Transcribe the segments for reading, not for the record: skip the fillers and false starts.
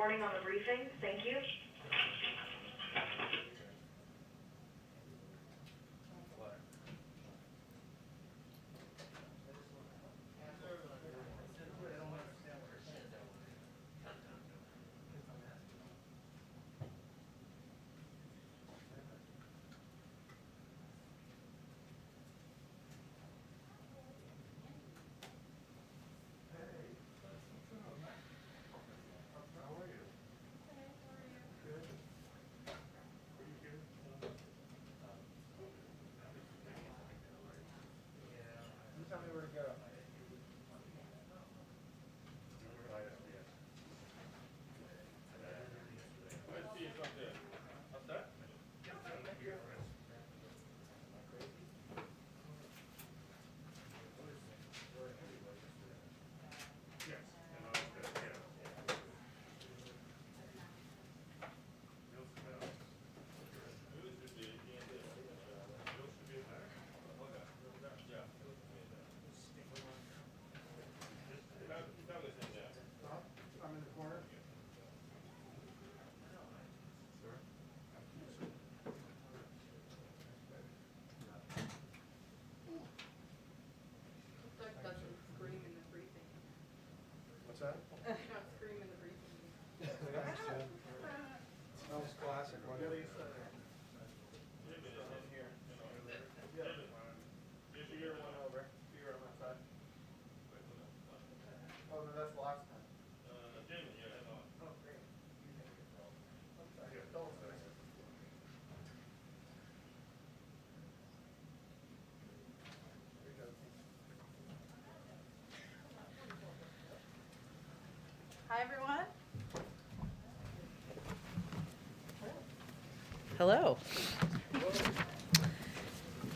warning on the briefing. Thank you. Tell me where to go. I'm in the corner. What's that? Not scream in the briefing. Thanks, Jen. Smells classic. What do you say? You're one over. You're on that side. Oh, no, that's the last time. Oh, great. You take it. I'm sorry. Don't say it. Here you go. Hi, everyone. Hello.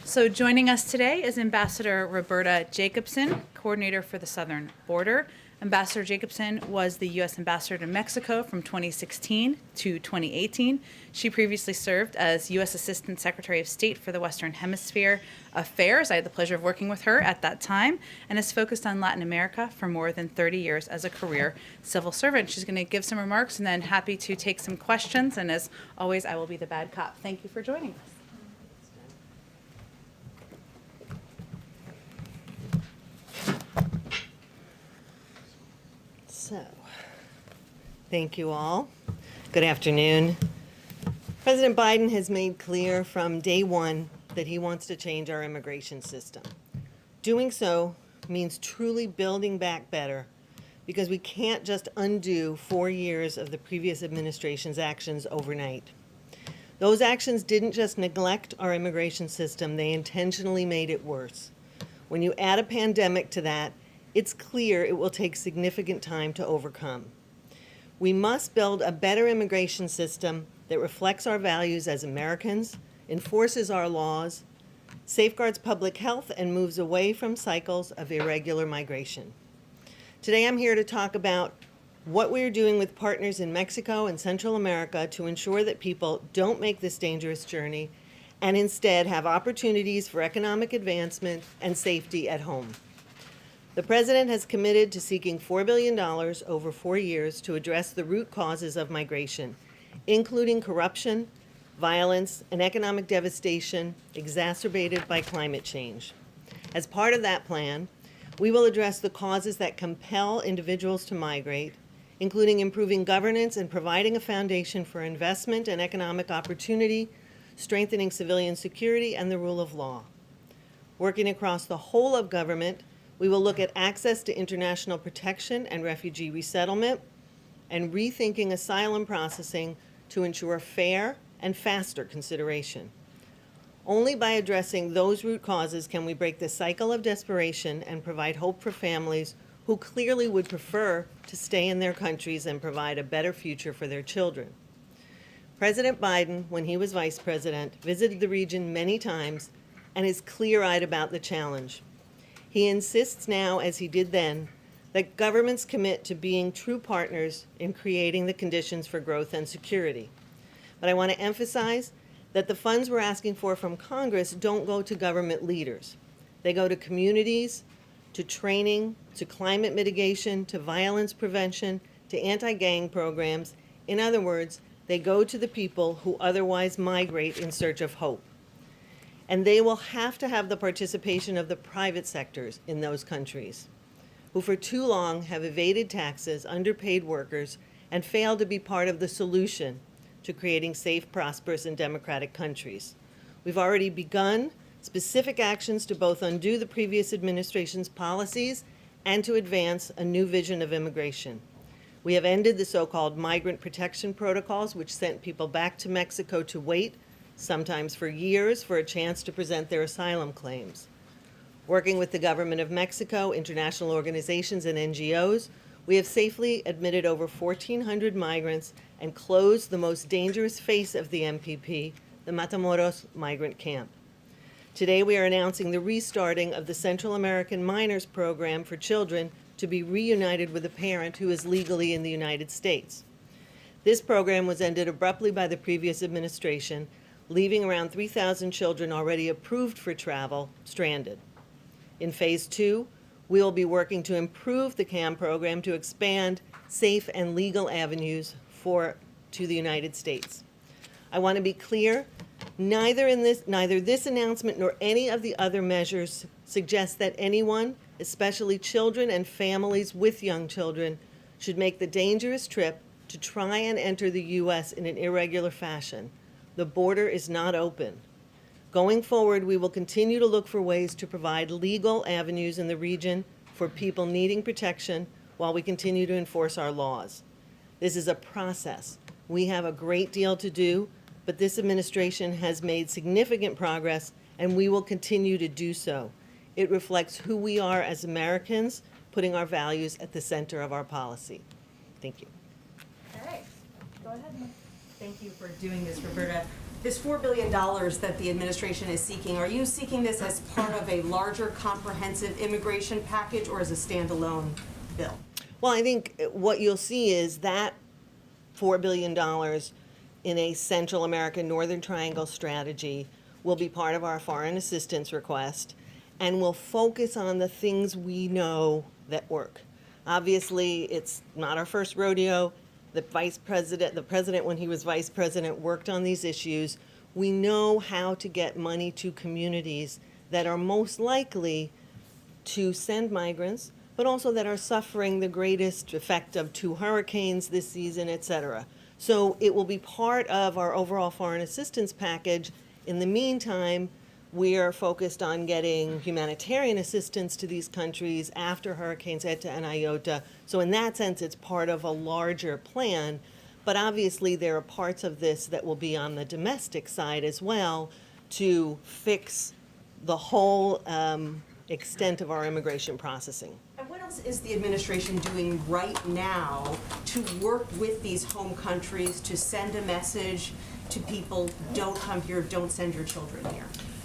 So joining us today is Ambassador Roberta Jacobson, Coordinator for the Southern Border. Ambassador Jacobson was the U.S. Ambassador to Mexico from 2016 to 2018. She previously served as U.S. Assistant Secretary of State for the Western Hemisphere Affairs. I had the pleasure of working with her at that time, and has focused on Latin America for more than 30 years as a career civil servant. She's going to give some remarks and then happy to take some questions. And as always, I will be the bad cop. Thank you for joining us. So, thank you all. Good afternoon. President Biden has made clear from day one that he wants to change our immigration system. Doing so means truly building back better, because we can't just undo 4 years of the previous administration's actions overnight. Those actions didn't just neglect our immigration system, they intentionally made it worse. When you add a pandemic to that, it's clear it will take significant time to overcome. We must build a better immigration system that reflects our values as Americans, enforces our laws, safeguards public health, and moves away from cycles of irregular migration. Today I'm here to talk about what we're doing with partners in Mexico and Central America to ensure that people don't make this dangerous journey and instead have opportunities for economic advancement and safety at home. The President has committed to seeking $4 billion over 4 years to address the root causes of migration, including corruption, violence, and economic devastation exacerbated by climate change. As part of that plan, we will address the causes that compel individuals to migrate, including improving governance and providing a foundation for investment and economic opportunity, strengthening civilian security and the rule of law. Working across the whole of government, we will look at access to international protection and refugee resettlement, and rethinking asylum processing to ensure fair and faster consideration. Only by addressing those root causes can we break the cycle of desperation and provide hope for families who clearly would prefer to stay in their countries and provide a better future for their children. President Biden, when he was vice president, visited the region many times and is clear-eyed about the challenge. He insists now, as he did then, that governments commit to being true partners in creating the conditions for growth and security. But I want to emphasize that the funds we're asking for from Congress don't go to government leaders. They go to communities, to training, to climate mitigation, to violence prevention, to anti-gang programs. In other words, they go to the people who otherwise migrate in search of hope. And they will have to have the participation of the private sectors in those countries, who for too long have evaded taxes, underpaid workers, and failed to be part of the solution to creating safe, prosperous, and democratic countries. We've already begun specific actions to both undo the previous administration's policies and to advance a new vision of immigration. We have ended the so-called migrant protection protocols, which sent people back to Mexico to wait, sometimes for years, for a chance to present their asylum claims. Working with the government of Mexico, international organizations, and NGOs, we have safely admitted over 1,400 migrants and closed the most dangerous face of the MPP, the Matamoros migrant camp. Today, we are announcing the restarting of the Central American Minors Program for children to be reunited with a parent who is legally in the United States. This program was ended abruptly by the previous administration, leaving around 3,000 children already approved for travel stranded. In Phase 2, we will be working to improve the CAM program to expand safe and legal avenues to the United States. I want to be clear, neither this announcement nor any of the other measures suggests that anyone, especially children and families with young children, should make the dangerous trip to try and enter the U.S. in an irregular fashion. The border is not open. Going forward, we will continue to look for ways to provide legal avenues in the region for people needing protection while we continue to enforce our laws. This is a process. We have a great deal to do, but this administration has made significant progress, and we will continue to do so. It reflects who we are as Americans, putting our values at the center of our policy. Thank you. All right, go ahead. Thank you for doing this, Roberta. This $4 billion that the administration is seeking, are you seeking this as part of a larger comprehensive immigration package or as a standalone bill? Well, I think what you'll see is that $4 billion in a Central American Northern Triangle strategy will be part of our foreign assistance request and will focus on the things we know that work. Obviously, it's not our first rodeo. The president, when he was vice president, worked on these issues. We know how to get money to communities that are most likely to send migrants, but also that are suffering the greatest effect of 2 hurricanes this season, et cetera. So it will be part of our overall foreign assistance package. In the meantime, we are focused on getting humanitarian assistance to these countries after Hurricanes Eta and Iota. So in that sense, it's part of a larger plan. But obviously, there are parts of this that will be on the domestic side as well to fix the whole extent of our immigration processing. And what else is the administration doing right now to work with these home countries to send a message to people, don't come here, don't send your children here?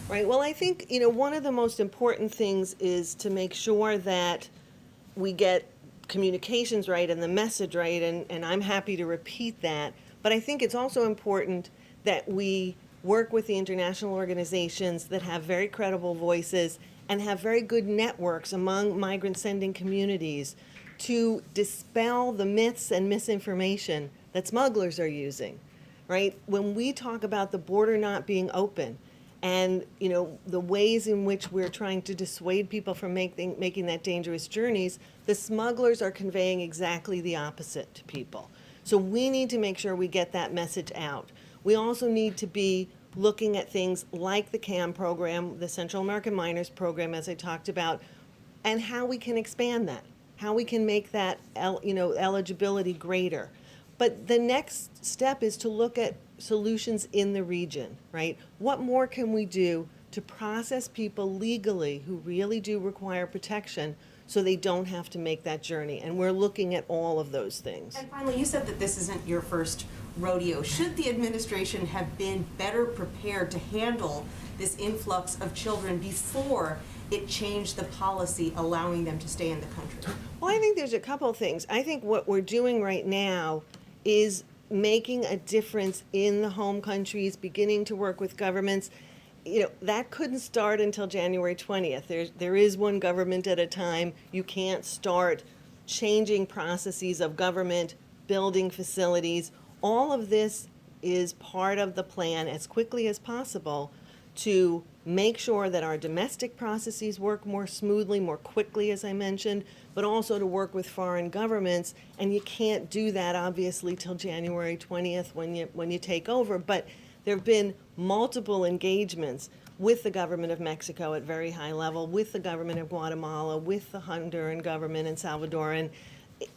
Right. Well, I think, one of the most important things is to make sure that we get communications right and the message right, and I'm happy to repeat that. But I think it's also important that we work with the international organizations that have very credible voices and have very good networks among migrant-sending communities to dispel the myths and misinformation that smugglers are using, right? When we talk about the border not being open, and the ways in which we're trying to dissuade people from making that dangerous journeys, the smugglers are conveying exactly the opposite to people. So we need to make sure we get that message out. We also need to be looking at things like the CAM program, the Central American Minors Program, as I talked about, and how we can expand that, how we can make that eligibility greater. But the next step is to look at solutions in the region, right? What more can we do to process people legally who really do require protection so they don't have to make that journey? And we're looking at all of those things. And finally, you said that this isn't your first rodeo. Should the administration have been better prepared to handle this influx of children before it changed the policy allowing them to stay in the country? Well, I think there's a couple of things. I think what we're doing right now is making a difference in the home countries, beginning to work with governments. That couldn't start until January 20th. There is one government at a time. You can't start changing processes of government, building facilities. All of this is part of the plan as quickly as possible to make sure that our domestic processes work more smoothly, more quickly, as I mentioned, but also to work with foreign governments. And you can't do that, obviously, till January 20th when you take over. But there have been multiple engagements with the government of Mexico at very high level, with the government of Guatemala, with the Honduran government and Salvadoran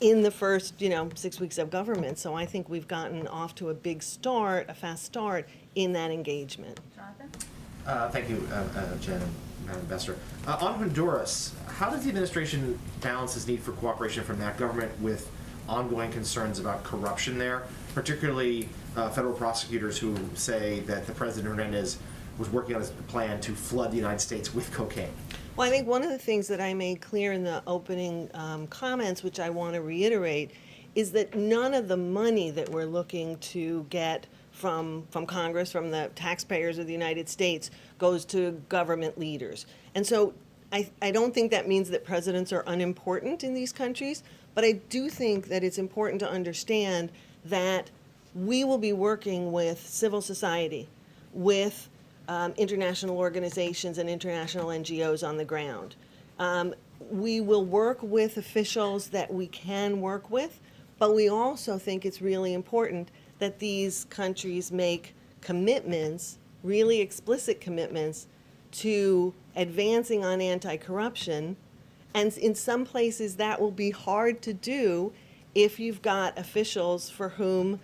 in the first, 6 weeks of government. So I think we've gotten off to a big start, a fast start in that engagement. Jonathan? Thank you, Jen and Madam Ambassador. On Honduras, how does the administration balance its need for cooperation from that government with ongoing concerns about corruption there, particularly federal prosecutors who say that the President Hernandez was working on his plan to flood the United States with cocaine? Well, I think one of the things that I made clear in the opening comments, which I want to reiterate, is that none of the money that we're looking to get from Congress, from the taxpayers of the United States, goes to government leaders. And so I don't think that means that presidents are unimportant in these countries, but I do think that it's important to understand that we will be working with civil society, with international organizations and international NGOs on the ground. We will work with officials that we can work with, but we also think it's really important that these countries make commitments, really explicit commitments, to advancing on anti-corruption. And in some places that will be hard to do if you've got officials for whom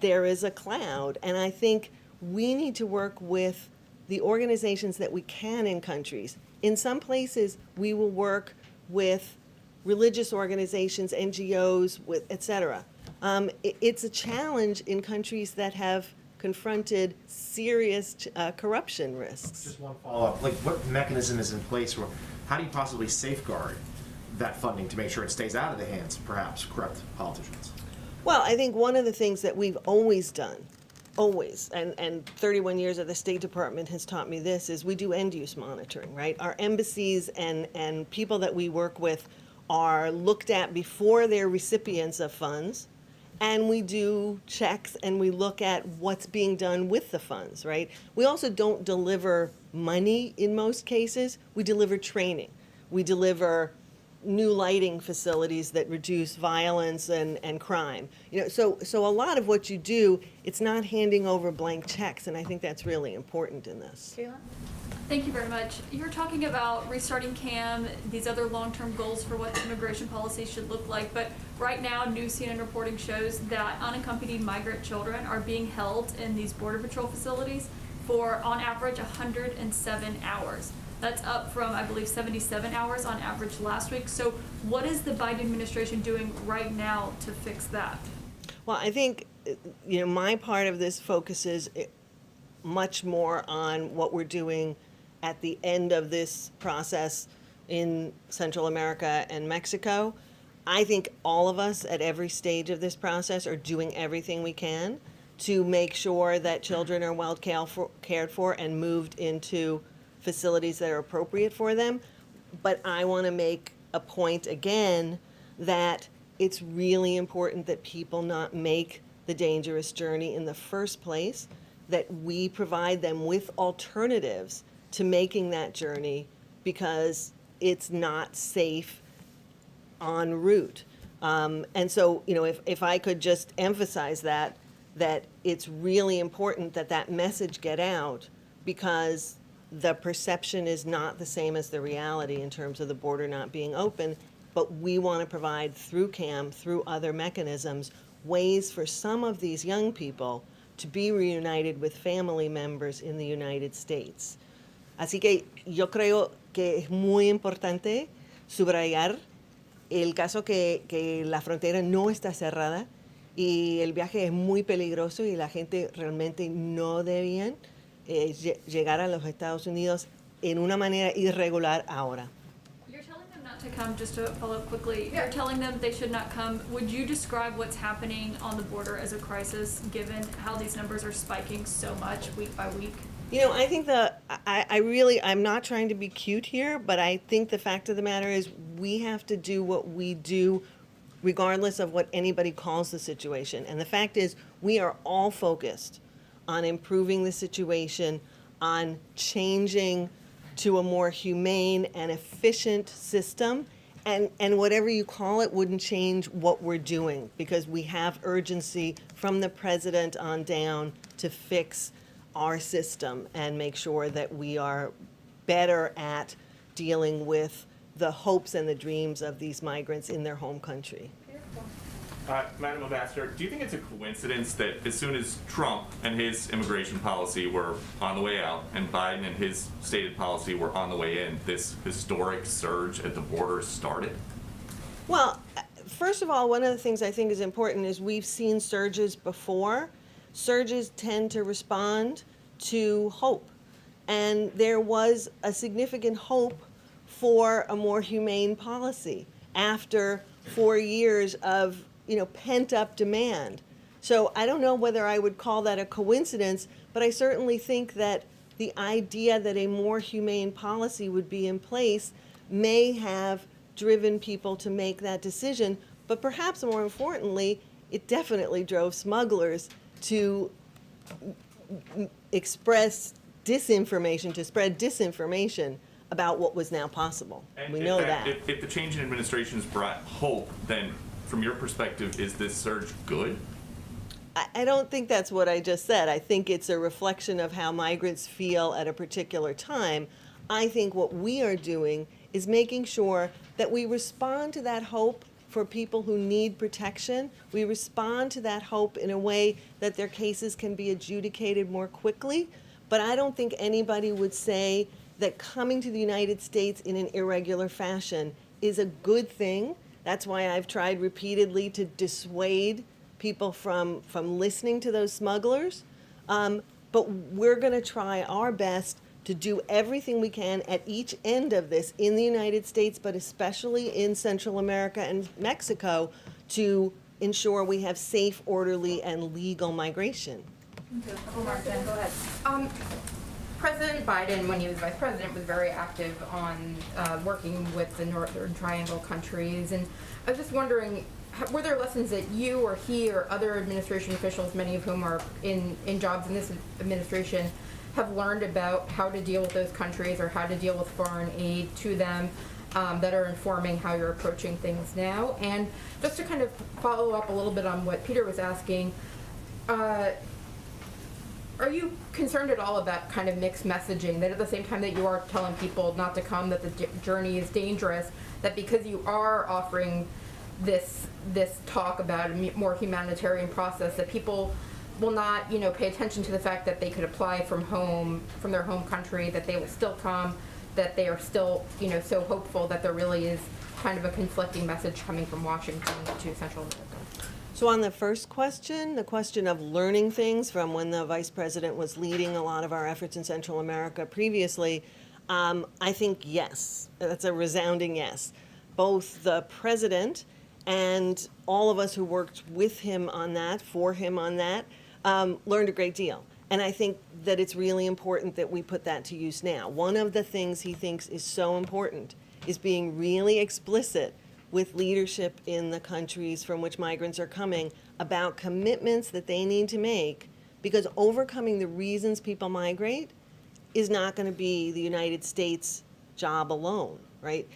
there is a cloud. And I think we need to work with the organizations that we can in countries. In some places, we will work with religious organizations, NGOs, et cetera. It's a challenge in countries that have confronted serious corruption risks. Just one follow-up. What mechanism is in place, or how do you possibly safeguard that funding to make sure it stays out of the hands, perhaps, corrupt politicians? Well, I think one of the things that we've always done, and 31 years of the State Department has taught me this, is we do end-use monitoring, right? Our embassies and people that we work with are looked at before they're recipients of funds, and we do checks and we look at what's being done with the funds, right? We also don't deliver money in most cases. We deliver training. We deliver new lighting facilities that reduce violence and crime. So a lot of what you do, it's not handing over blank checks, and I think that's really important in this. Kayla? Thank you very much. You're talking about restarting CAM, these other long-term goals for what immigration policy should look like, but right now, new CNN reporting shows that unaccompanied migrant children are being held in these Border Patrol facilities for, on average, 107 hours. That's up from, I believe, 77 hours on average last week. So what is the Biden administration doing right now to fix that? Well, I think, my part of this focuses much more on what we're doing at the end of this process in Central America and Mexico. I think all of us at every stage of this process are doing everything we can to make sure that children are well cared for and moved into facilities that are appropriate for them. But I want to make a point again that it's really important that people not make the dangerous journey in the first place, that we provide them with alternatives to making that journey because it's not safe en route. And so, if I could just emphasize that it's really important that that message get out, because the perception is not the same as the reality in terms of the border not being open, but we want to provide through CAM, through other mechanisms, ways for some of these young people to be reunited with family members in the United States. Así que yo creo que es muy importante subrayar el caso que la frontera no está cerrada y el viaje es muy peligroso y la gente realmente no debían llegar a los Estados Unidos en una manera irregular ahora. You're telling them not to come, just to follow up quickly, you're telling them they should not come. Would you describe what's happening on the border as a crisis, given how these numbers are spiking so much week by week? You know, I think I'm not trying to be cute here, but I think the fact of the matter is we have to do what we do regardless of what anybody calls the situation. And the fact is, we are all focused on improving the situation, on changing to a more humane and efficient system. And whatever you call it wouldn't change what we're doing, because we have urgency from the president on down to fix our system and make sure that we are better at dealing with the hopes and the dreams of these migrants in their home country. Madam Ambassador, do you think it's a coincidence that as soon as Trump and his immigration policy were on the way out and Biden and his stated policy were on the way in, this historic surge at the border started? Well, first of all, one of the things I think is important is we've seen surges before. Surges tend to respond to hope. And there was a significant hope for a more humane policy after 4 years of, pent-up demand. So I don't know whether I would call that a coincidence, but I certainly think that the idea that a more humane policy would be in place may have driven people to make that decision. But perhaps more importantly, it definitely drove smugglers to express disinformation, to spread disinformation about what was now possible. And we know that. If the change in administration's brought hope, then from your perspective, is this surge good? I don't think that's what I just said. I think it's a reflection of how migrants feel at a particular time. I think what we are doing is making sure that we respond to that hope for people who need protection. We respond to that hope in a way that their cases can be adjudicated more quickly. But I don't think anybody would say that coming to the United States in an irregular fashion is a good thing. That's why I've tried repeatedly to dissuade people from listening to those smugglers. But we're going to try our best to do everything we can at each end of this in the United States, but especially in Central America and Mexico, to ensure we have safe, orderly, and legal migration. Go ahead. President Biden, when he was vice president, was very active on working with the Northern Triangle countries. And I was just wondering, were there lessons that you or he or other administration officials, many of whom are in jobs in this administration, have learned about how to deal with those countries or how to deal with foreign aid to them that are informing how you're approaching things now? And just to kind of follow up a little bit on what Peter was asking, are you concerned at all about kind of mixed messaging, that at the same time that you are telling people not to come, that the journey is dangerous, that because you are offering this talk about a more humanitarian process, that people will not, pay attention to the fact that they could apply from their home country, that they will still come, that they are still, so hopeful, that there really is kind of a conflicting message coming from Washington to Central America? So on the first question, the question of learning things from when the vice president was leading a lot of our efforts in Central America previously, I think yes. That's a resounding yes. Both the president and all of us who worked with him on that, for him on that, learned a great deal. And I think that it's really important that we put that to use now. One of the things he thinks is so important is being really explicit with leadership in the countries from which migrants are coming about commitments that they need to make, because overcoming the reasons people migrate is not going to be the United States' job alone, right?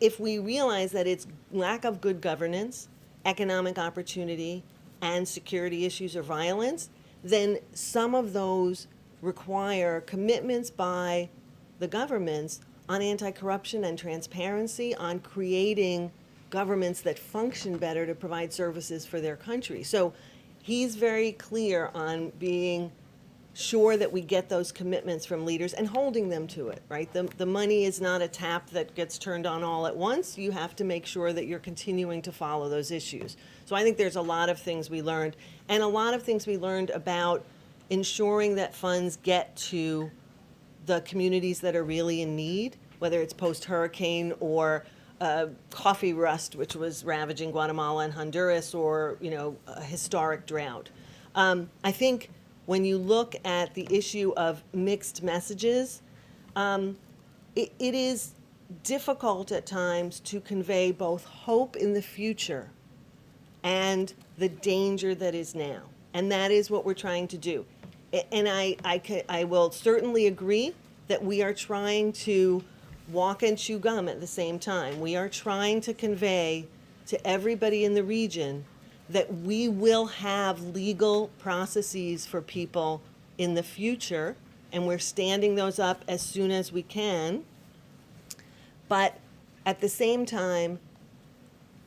If we realize that it's lack of good governance, economic opportunity, and security issues or violence, then some of those require commitments by the governments on anti-corruption and transparency, on creating governments that function better to provide services for their country. So he's very clear on being sure that we get those commitments from leaders and holding them to it, right? The money is not a tap that gets turned on all at once. You have to make sure that you're continuing to follow those issues. So I think there's a lot of things we learned, and a lot of things we learned about ensuring that funds get to the communities that are really in need, whether it's post-hurricane or coffee rust, which was ravaging Guatemala and Honduras, or a historic drought. I think when you look at the issue of mixed messages, it is difficult at times to convey both hope in the future and the danger that is now. And that is what we're trying to do. And I will certainly agree that we are trying to walk and chew gum at the same time. We are trying to convey to everybody in the region that we will have legal processes for people in the future, and we're standing those up as soon as we can. But at the same time,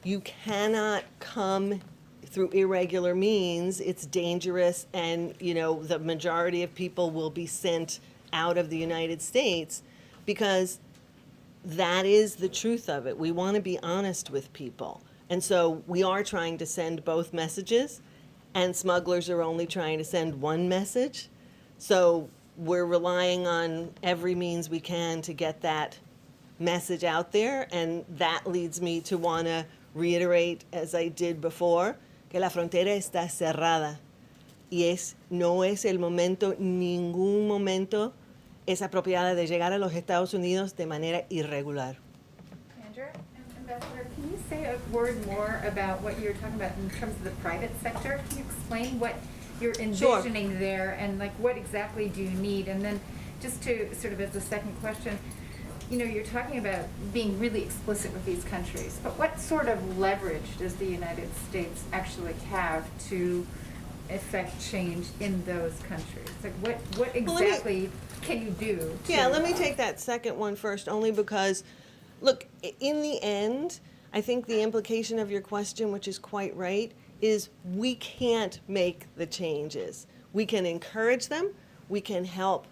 you cannot come through irregular means. It's dangerous, and the majority of people will be sent out of the United States, because that is the truth of it. We want to be honest with people. And so we are trying to send both messages, and smugglers are only trying to send one message. So we're relying on every means we can to get that message out there, and that leads me to want to reiterate, as I did before, que la frontera está cerrada y no es el momento, ningún momento es apropiada de llegar a los Estados Unidos de manera irregular. Andrew? Ambassador, can you say a word more about what you're talking about in terms of the private sector? Can you explain what you're envisioning there, and what exactly do you need? And then just to sort of as a second question, you're talking about being really explicit with these countries, but what sort of leverage does the United States actually have to effect change in those countries? What exactly can you do? Yeah, let me take that second one first, only because, look, in the end, I think the implication of your question, which is quite right, is we can't make the changes. We can encourage them, we can help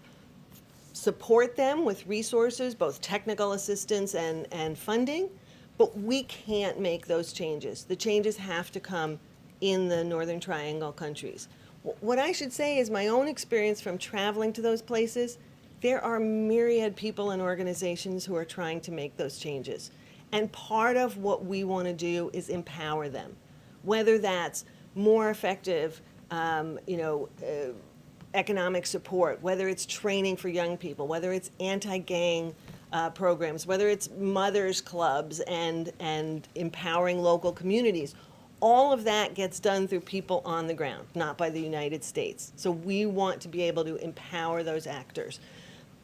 support them with resources, both technical assistance and funding, but we can't make those changes. The changes have to come in the Northern Triangle countries. What I should say is my own experience from traveling to those places, there are myriad people and organizations who are trying to make those changes. And part of what we want to do is empower them, whether that's more effective, economic support, whether it's training for young people, whether it's anti-gang programs, whether it's mothers clubs and empowering local communities. All of that gets done through people on the ground, not by the United States. So we want to be able to empower those actors.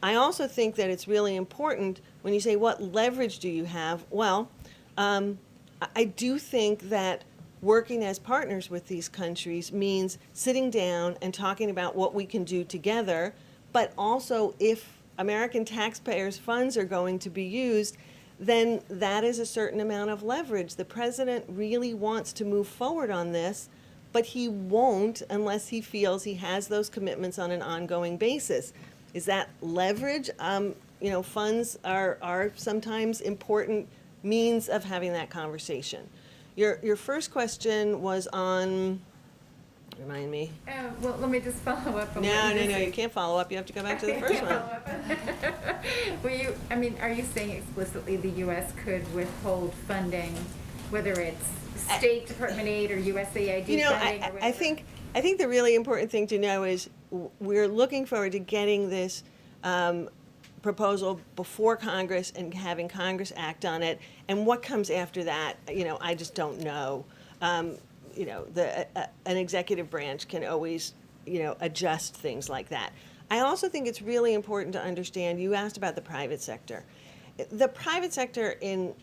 I also think that it's really important when you say, what leverage do you have? Well, I do think that working as partners with these countries means sitting down and talking about what we can do together, but also if American taxpayers' funds are going to be used, then that is a certain amount of leverage. The president really wants to move forward on this, but he won't unless he feels he has those commitments on an ongoing basis. Is that leverage? Funds are sometimes important means of having that conversation. Your first question was on, remind me. Well, let me just follow up on No, you can't follow up. You have to go back to the first one. Are you saying explicitly the U.S. could withhold funding, whether it's State Department aid or USAID funding or whatever? I think the really important thing to know is we're looking forward to getting this proposal before Congress and having Congress act on it. And what comes after that, I just don't know. An executive branch can always, adjust things like that. I also think it's really important to understand, you asked about the private sector. The private sector in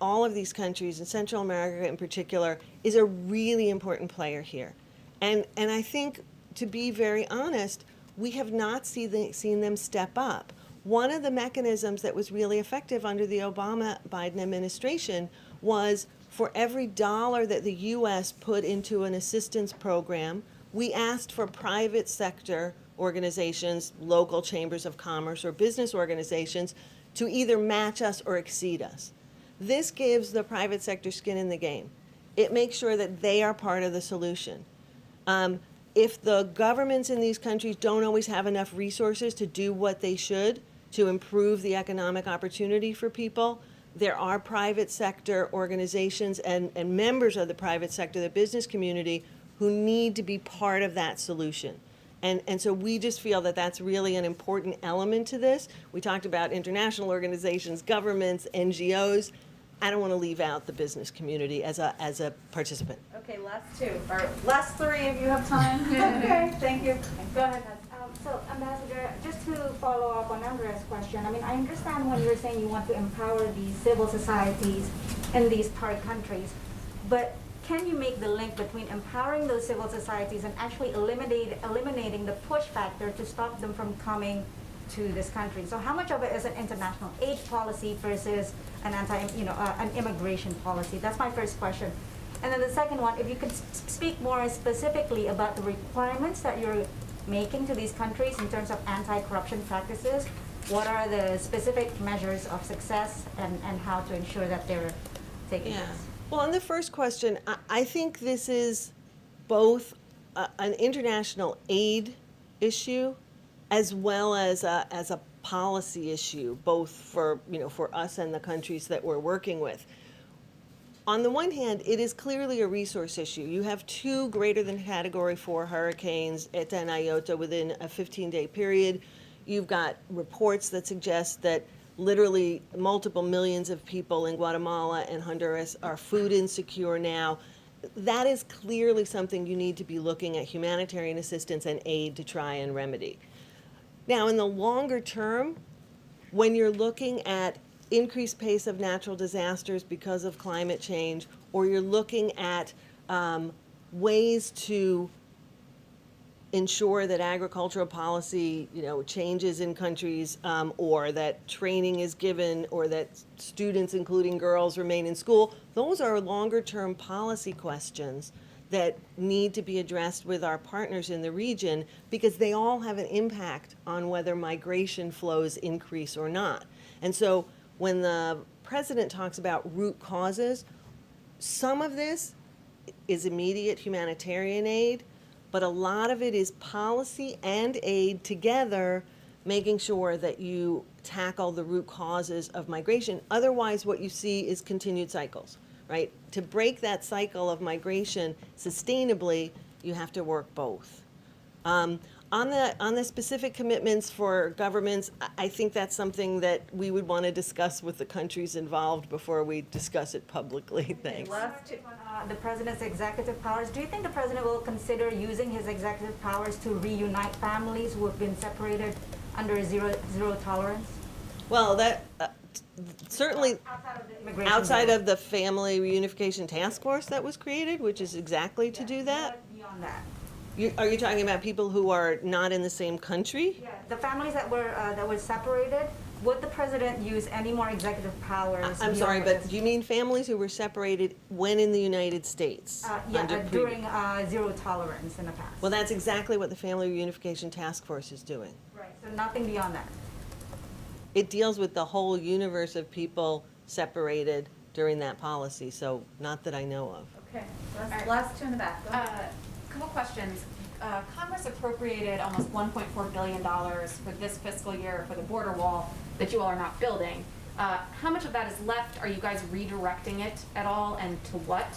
all of these countries, in Central America in particular, is a really important player here. And I think, to be very honest, we have not seen them step up. One of the mechanisms that was really effective under the Obama-Biden administration was for every dollar that the U.S. put into an assistance program, we asked for private sector organizations, local chambers of commerce or business organizations to either match us or exceed us. This gives the private sector skin in the game. It makes sure that they are part of the solution. If the governments in these countries don't always have enough resources to do what they should to improve the economic opportunity for people, there are private sector organizations and members of the private sector, the business community, who need to be part of that solution. And so we just feel that that's really an important element to this. We talked about international organizations, governments, NGOs. I don't want to leave out the business community as a participant. Okay, last two, or last three if you have time. Okay, thank you. Go ahead. So, Ambassador, just to follow up on Andrea's question, I mean, I understand when you're saying you want to empower these civil societies in these third countries, but can you make the link between empowering those civil societies and actually eliminating the push factor to stop them from coming to this country? So how much of it is an international aid policy versus an an immigration policy? That's my first question. And then the second one, if you could speak more specifically about the requirements that you're making to these countries in terms of anti-corruption practices. What are the specific measures of success and how to ensure that they're taking place? Well, on the first question, I think this is both an international aid issue as well as a policy issue, both for us and the countries that we're working with. On the one hand, it is clearly a resource issue. You have two greater than Category 4 hurricanes, Eta and Iota, within a 15-day period. You've got reports that suggest that literally multiple millions of people in Guatemala and Honduras are food insecure now. That is clearly something you need to be looking at humanitarian assistance and aid to try and remedy. Now, in the longer term, when you're looking at increased pace of natural disasters because of climate change, or you're looking at ways to ensure that agricultural policy, changes in countries, or that training is given, or that students, including girls, remain in school, those are longer-term policy questions that need to be addressed with our partners in the region, because they all have an impact on whether migration flows increase or not. And so when the president talks about root causes, some of this is immediate humanitarian aid, but a lot of it is policy and aid together, making sure that you tackle the root causes of migration. Otherwise, what you see is continued cycles, right? To break that cycle of migration sustainably, you have to work both. On the specific commitments for governments, I think that's something that we would want to discuss with the countries involved before we discuss it publicly. Thanks. Last two. The president's executive powers, do you think the president will consider using his executive powers to reunite families who have been separated under zero tolerance? Well, that certainly Outside of the immigration outside bill. of the Family Reunification Task Force that was created, which is exactly to do that. But beyond that. Are you talking about people who are not in the same country? Yeah, the families that were separated, would the president use any more executive powers? I'm sorry, beyond but this? do you mean families who were separated when in the United States? under During zero tolerance in the past. Well, that's exactly what the Family Reunification Task Force is doing. Right, so nothing beyond that. It deals with the whole universe of people separated during that policy, so not that I know of. Okay, last two in the back. Go ahead. Couple questions. Congress appropriated almost $1.4 billion for this fiscal year for the border wall that you all are not building. How much of that is left? Are you guys redirecting it at all, and to what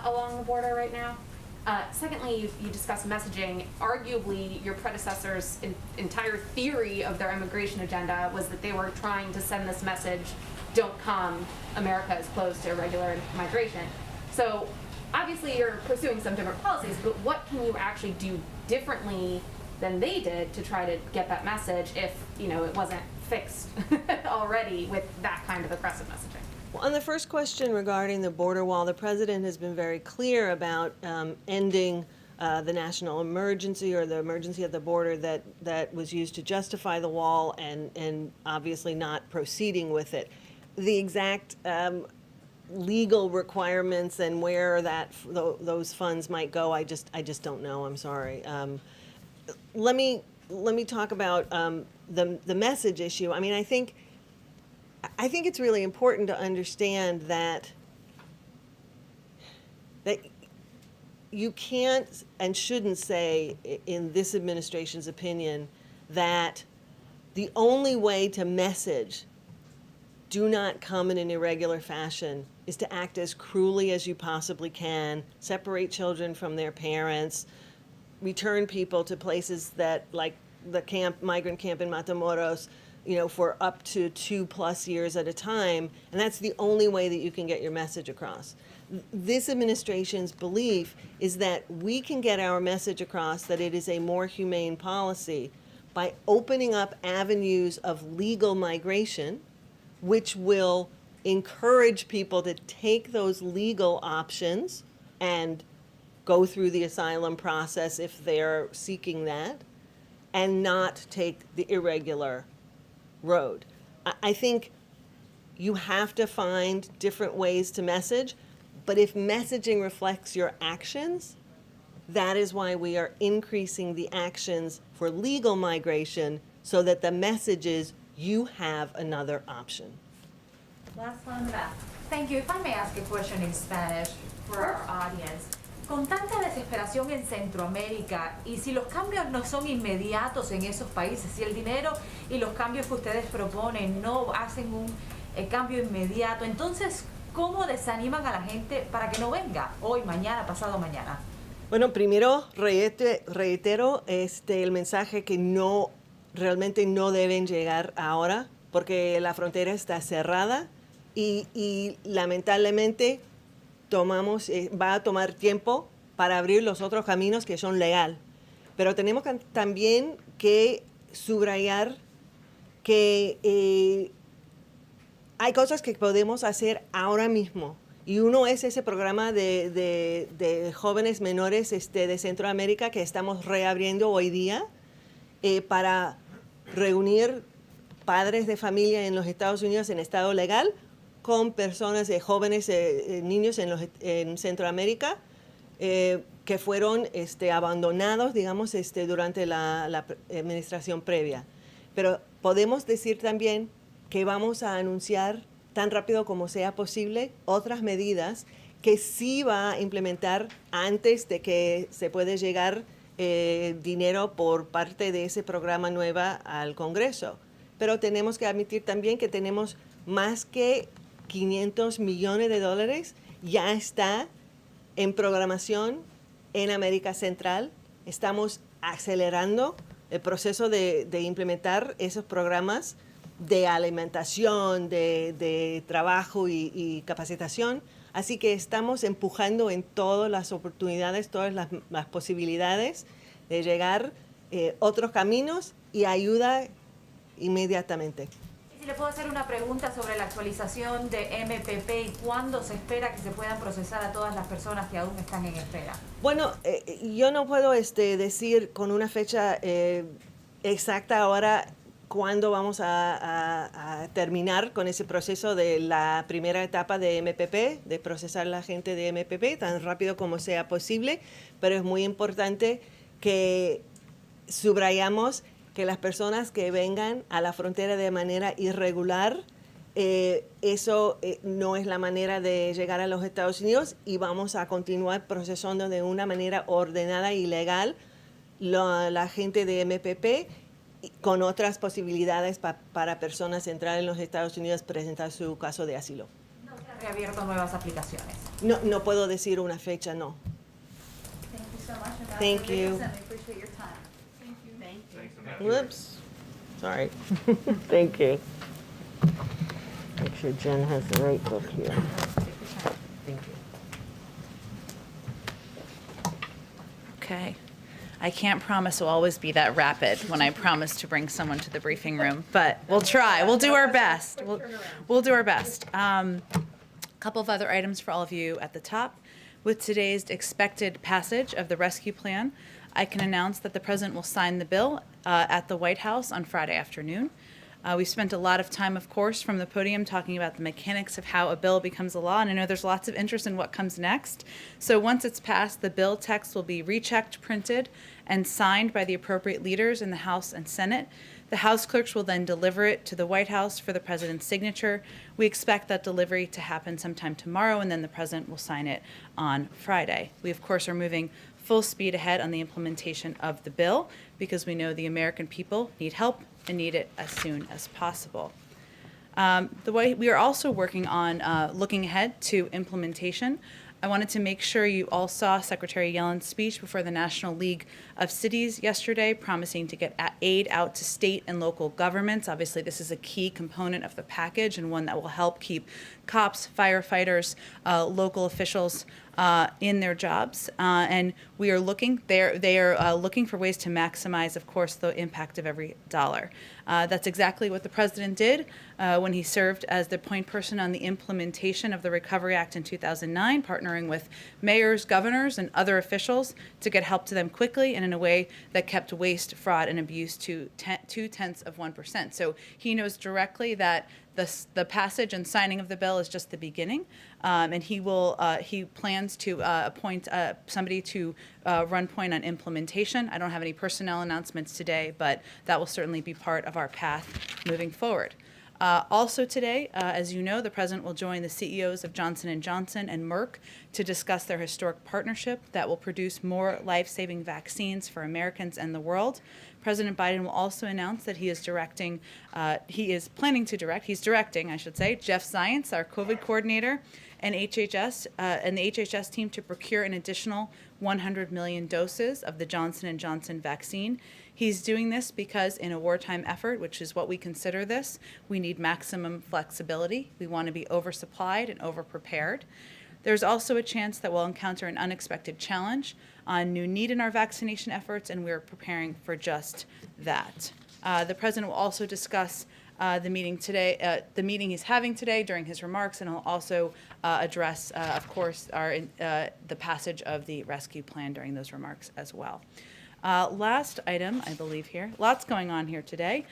along the border right now? Secondly, you discussed messaging. Arguably, your predecessors' entire theory of their immigration agenda was that they were trying to send this message, don't come, America is closed to irregular migration. So obviously you're pursuing some different policies, but what can you actually do differently than they did to try to get that message if, it wasn't fixed already with that kind of aggressive messaging? Well, on the first question regarding the border wall, the president has been very clear about ending the national emergency, or the emergency at the border that was used to justify the wall, and obviously not proceeding with it. The exact legal requirements and where those funds might go, I just don't know. I'm sorry. Let me talk about the message issue. I mean, I think it's really important to understand that you can't and shouldn't say, in this administration's opinion, that the only way to message do not come in an irregular fashion is to act as cruelly as you possibly can, separate children from their parents, return people to places that, like the migrant camp in Matamoros, for up to 2+ years at a time, and that's the only way that you can get your message across. This administration's belief is that we can get our message across that it is a more humane policy by opening up avenues of legal migration, which will encourage people to take those legal options and go through the asylum process if they're seeking that, and not take the irregular road. I think you have to find different ways to message, but if messaging reflects your actions, that is why we are increasing the actions for legal migration, so that the message is you have another option. Last one in the back. Thank you. If I may ask a question in Spanish for our audience. Con tanta desesperación en Centroamérica, y si los cambios no son inmediatos en esos países, si el dinero y los cambios que ustedes proponen no hacen un cambio inmediato, entonces, ¿cómo desaniman a la gente para que no venga hoy, mañana, pasado mañana? Bueno, primero reitero el mensaje que realmente no deben llegar ahora, porque la frontera está cerrada y lamentablemente va a tomar tiempo para abrir los otros caminos que son legales. Pero tenemos también que subrayar que hay cosas que podemos hacer ahora mismo. Y uno es ese programa de jóvenes menores de Centroamérica que estamos reabriendo hoy día para reunir padres de familia en los Estados Unidos en estado legal con personas, jóvenes, niños en Centroamérica que fueron abandonados, digamos, durante la administración previa. Pero podemos decir también que vamos a anunciar tan rápido como sea posible otras medidas que sí va a implementar antes de que se pueda llegar dinero por parte de ese programa nueva al Congreso. Pero tenemos que admitir también que tenemos más que $500 millones ya está en programación en América Central. Estamos acelerando el proceso de implementar esos programas de alimentación, de trabajo y capacitación. Así que estamos empujando en todas las oportunidades, todas las posibilidades de llegar otros caminos y ayuda inmediatamente. Si le puedo hacer una pregunta sobre la actualización de MPP y cuándo se espera que se puedan procesar a todas las personas que aún están en espera. Bueno, yo no puedo decir con una fecha exacta ahora cuándo vamos a terminar con ese proceso de la primera etapa de MPP, de procesar a la gente de MPP tan rápido como sea posible, pero es muy importante que subrayamos que las personas que vengan a la frontera de manera irregular, eso no es la manera de llegar a los Estados Unidos, y vamos a continuar procesando de una manera ordenada y legal la gente de MPP con otras posibilidades para personas entrar en los Estados Unidos, presentar su caso de asilo. ¿No se han reabierto nuevas aplicaciones? No puedo decir una fecha, no. Thank you so much. Thank you. We appreciate your time. Whoops. Sorry. Thank you. Make sure Jen has the right book here. Thank you. Okay. I can't promise we'll always be that rapid when I promise to bring someone to the briefing room, but we'll try. We'll do our best. We'll do our best. A couple of other items for all of you at the top. With today's expected passage of the rescue plan, I can announce that the President will sign the bill at the White House on Friday afternoon. We've spent a lot of time, of course, from the podium talking about the mechanics of how a bill becomes a law, and I know there's lots of interest in what comes next. So once it's passed, the bill text will be rechecked, printed, and signed by the appropriate leaders in the House and Senate. The House clerks will then deliver it to the White House for the President's signature. We expect that delivery to happen sometime tomorrow, and then the President will sign it on Friday. We, of course, are moving full speed ahead on the implementation of the bill because we know the American people need help and need it as soon as possible. We are also working on looking ahead to implementation I wanted to make sure you all saw Secretary Yellen's speech before the National League of Cities yesterday, promising to get aid out to state and local governments. Obviously, this is a key component of the package and one that will help keep cops, firefighters, local officials in their jobs. And we are looking, they are looking for ways to maximize, of course, the impact of every dollar. That's exactly what the president did when he served as the point person on the implementation of the Recovery Act in 2009, partnering with mayors, governors, and other officials to get help to them quickly and in a way that kept waste, fraud, and abuse to 0.2%. So he knows directly that the passage and signing of the bill is just the beginning, and he plans to appoint somebody to run point on implementation. I don't have any personnel announcements today, but that will certainly be part of our path moving forward. Also today, as you know, the president will join the CEOs of Johnson & Johnson and Merck to discuss their historic partnership that will produce more life-saving vaccines for Americans and the world. President Biden will also announce that he's directing, Jeff Zients, our COVID coordinator, and the HHS team to procure an additional 100 million doses of the Johnson & Johnson vaccine. He's doing this because in a wartime effort, which is what we consider this, we need maximum flexibility. We want to be oversupplied and overprepared. There's also a chance that we'll encounter an unexpected challenge on new need in our vaccination efforts, and we're preparing for just that. The president will also discuss the meeting he's having today during his remarks, and he'll also address, of course, the passage of the rescue plan during those remarks as well. Last item, I believe here, lots going on here today.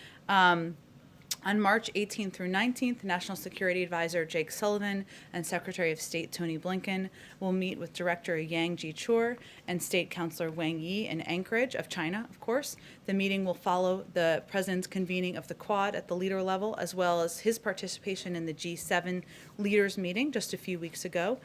On March 18th through 19th, National Security Advisor Jake Sullivan and Secretary of State Tony Blinken will meet with Director Yang Jiechi and State Councilor Wang Yi in Anchorage of China, of course. The meeting will follow the president's convening of the Quad at the leader level, as well as his participation in the G7 leaders meeting just a few weeks ago.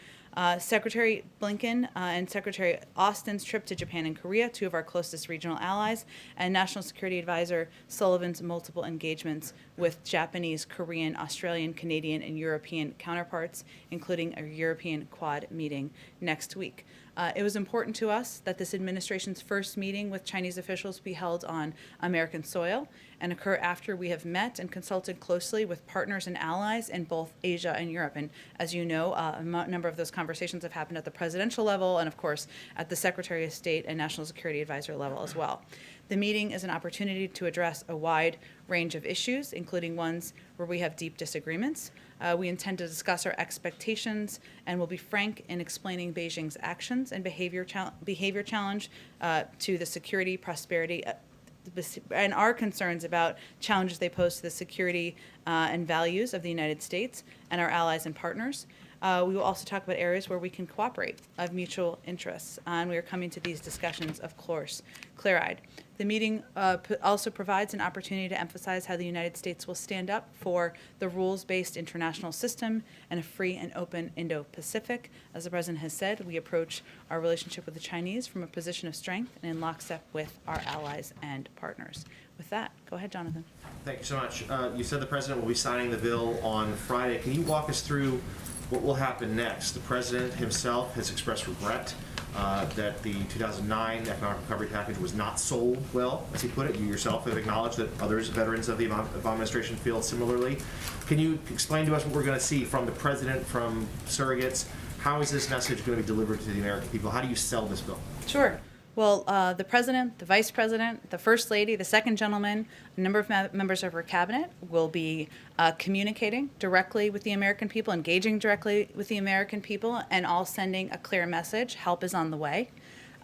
Secretary Blinken and Secretary Austin's trip to Japan and Korea, two of our closest regional allies, and National Security Advisor Sullivan's multiple engagements with Japanese, Korean, Australian, Canadian, and European counterparts, including a European Quad meeting next week. It was important to us that this administration's first meeting with Chinese officials be held on American soil and occur after we have met and consulted closely with partners and allies in both Asia and Europe. And as you know, a number of those conversations have happened at the presidential level and, of course, at the Secretary of State and National Security Advisor level as well. The meeting is an opportunity to address a wide range of issues, including ones where we have deep disagreements. We intend to discuss our expectations and will be frank in explaining Beijing's actions and behavior challenge to the security, prosperity, and our concerns about challenges they pose to the security and values of the United States and our allies and partners. We will also talk about areas where we can cooperate of mutual interests, and we are coming to these discussions, of course, clear-eyed. The meeting also provides an opportunity to emphasize how the United States will stand up for the rules-based international system and a free and open Indo-Pacific. As the President has said, we approach our relationship with the Chinese from a position of strength and in lockstep with our allies and partners. With that, go ahead, Jonathan. Thank you so much. You said the president will be signing the bill on Friday. Can you walk us through what will happen next? The president himself has expressed regret that the 2009 economic recovery package was not sold well, as he put it. You yourself have acknowledged that others, veterans of the Obama administration, feel similarly. Can you explain to us what we're going to see from the president, from surrogates? How is this message going to be delivered to the American people? How do you sell this bill? Sure. Well, the president, the vice president, the first lady, the second gentleman, a number of members of her cabinet will be communicating directly with the American people, engaging directly with the American people, and all sending a clear message: help is on the way.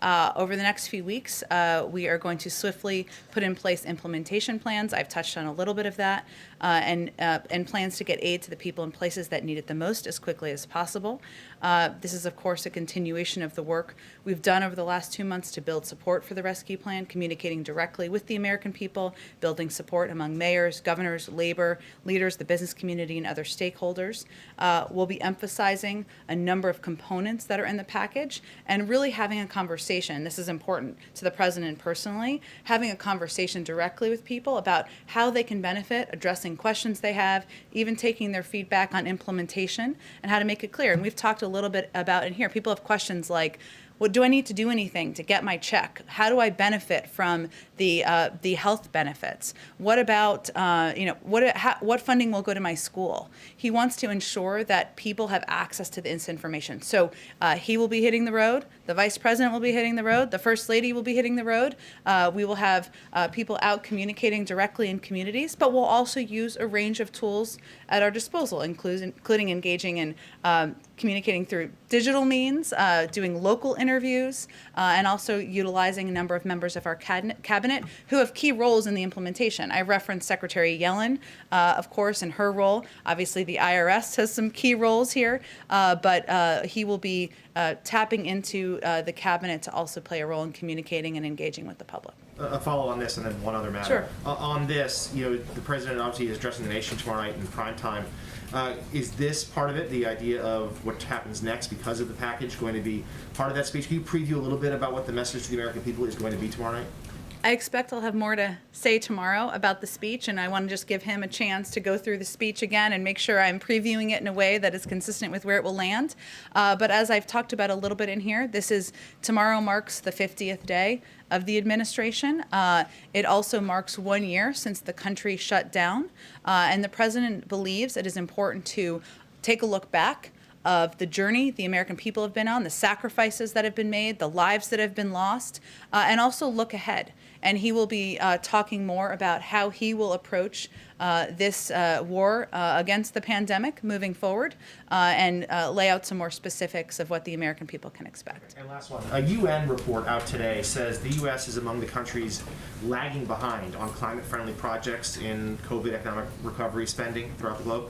Over the next few weeks, we are going to swiftly put in place implementation plans. I've touched on a little bit of that, and plans to get aid to the people in places that need it the most as quickly as possible. This is, of course, a continuation of the work we've done over the last 2 months to build support for the rescue plan, communicating directly with the American people, building support among mayors, governors, labor leaders, the business community, and other stakeholders. We'll be emphasizing a number of components that are in the package and really having a conversation conversation, this is important to the president personally, having a conversation directly with people about how they can benefit, addressing questions they have, even taking their feedback on implementation and how to make it clear. And we've talked a little bit about in here, people have questions like, well, do I need to do anything to get my check? How do I benefit from the health benefits? What about what funding will go to my school? He wants to ensure that people have access to this information. So he will be hitting the road. The vice president will be hitting the road. The first lady will be hitting the road. We will have people out communicating directly in communities, but we'll also use a range of tools at our disposal, including engaging in communicating through digital means, doing local interviews, and also utilizing a number of members of our cabinet who have key roles in the implementation. I referenced Secretary Yellen, of course, in her role. Obviously, the IRS has some key roles here, but he will be tapping into the cabinet to also play a role in communicating and engaging with the public. A follow on this, and then one other matter. Sure. On this, the president obviously is addressing the nation tomorrow night in prime time. Is this part of it, the idea of what happens next because of the package, going to be part of that speech? Can you preview a little bit about what the message to the American people is going to be tomorrow night? I expect I'll have more to say tomorrow about the speech, and I want to just give him a chance to go through the speech again and make sure I'm previewing it in a way that is consistent with where it will land. But as I've talked about a little bit in here, tomorrow marks the 50th day of the administration. It also marks 1 year since the country shut down, and the president believes it is important to take a look back of the journey the American people have been on, the sacrifices that have been made, the lives that have been lost, and also look ahead. And he will be talking more about how he will approach this war against the pandemic moving forward, and lay out some more specifics of what the American people can expect. And last one, a UN report out today says the U.S. is among the countries lagging behind on climate-friendly projects in COVID economic recovery spending throughout the globe.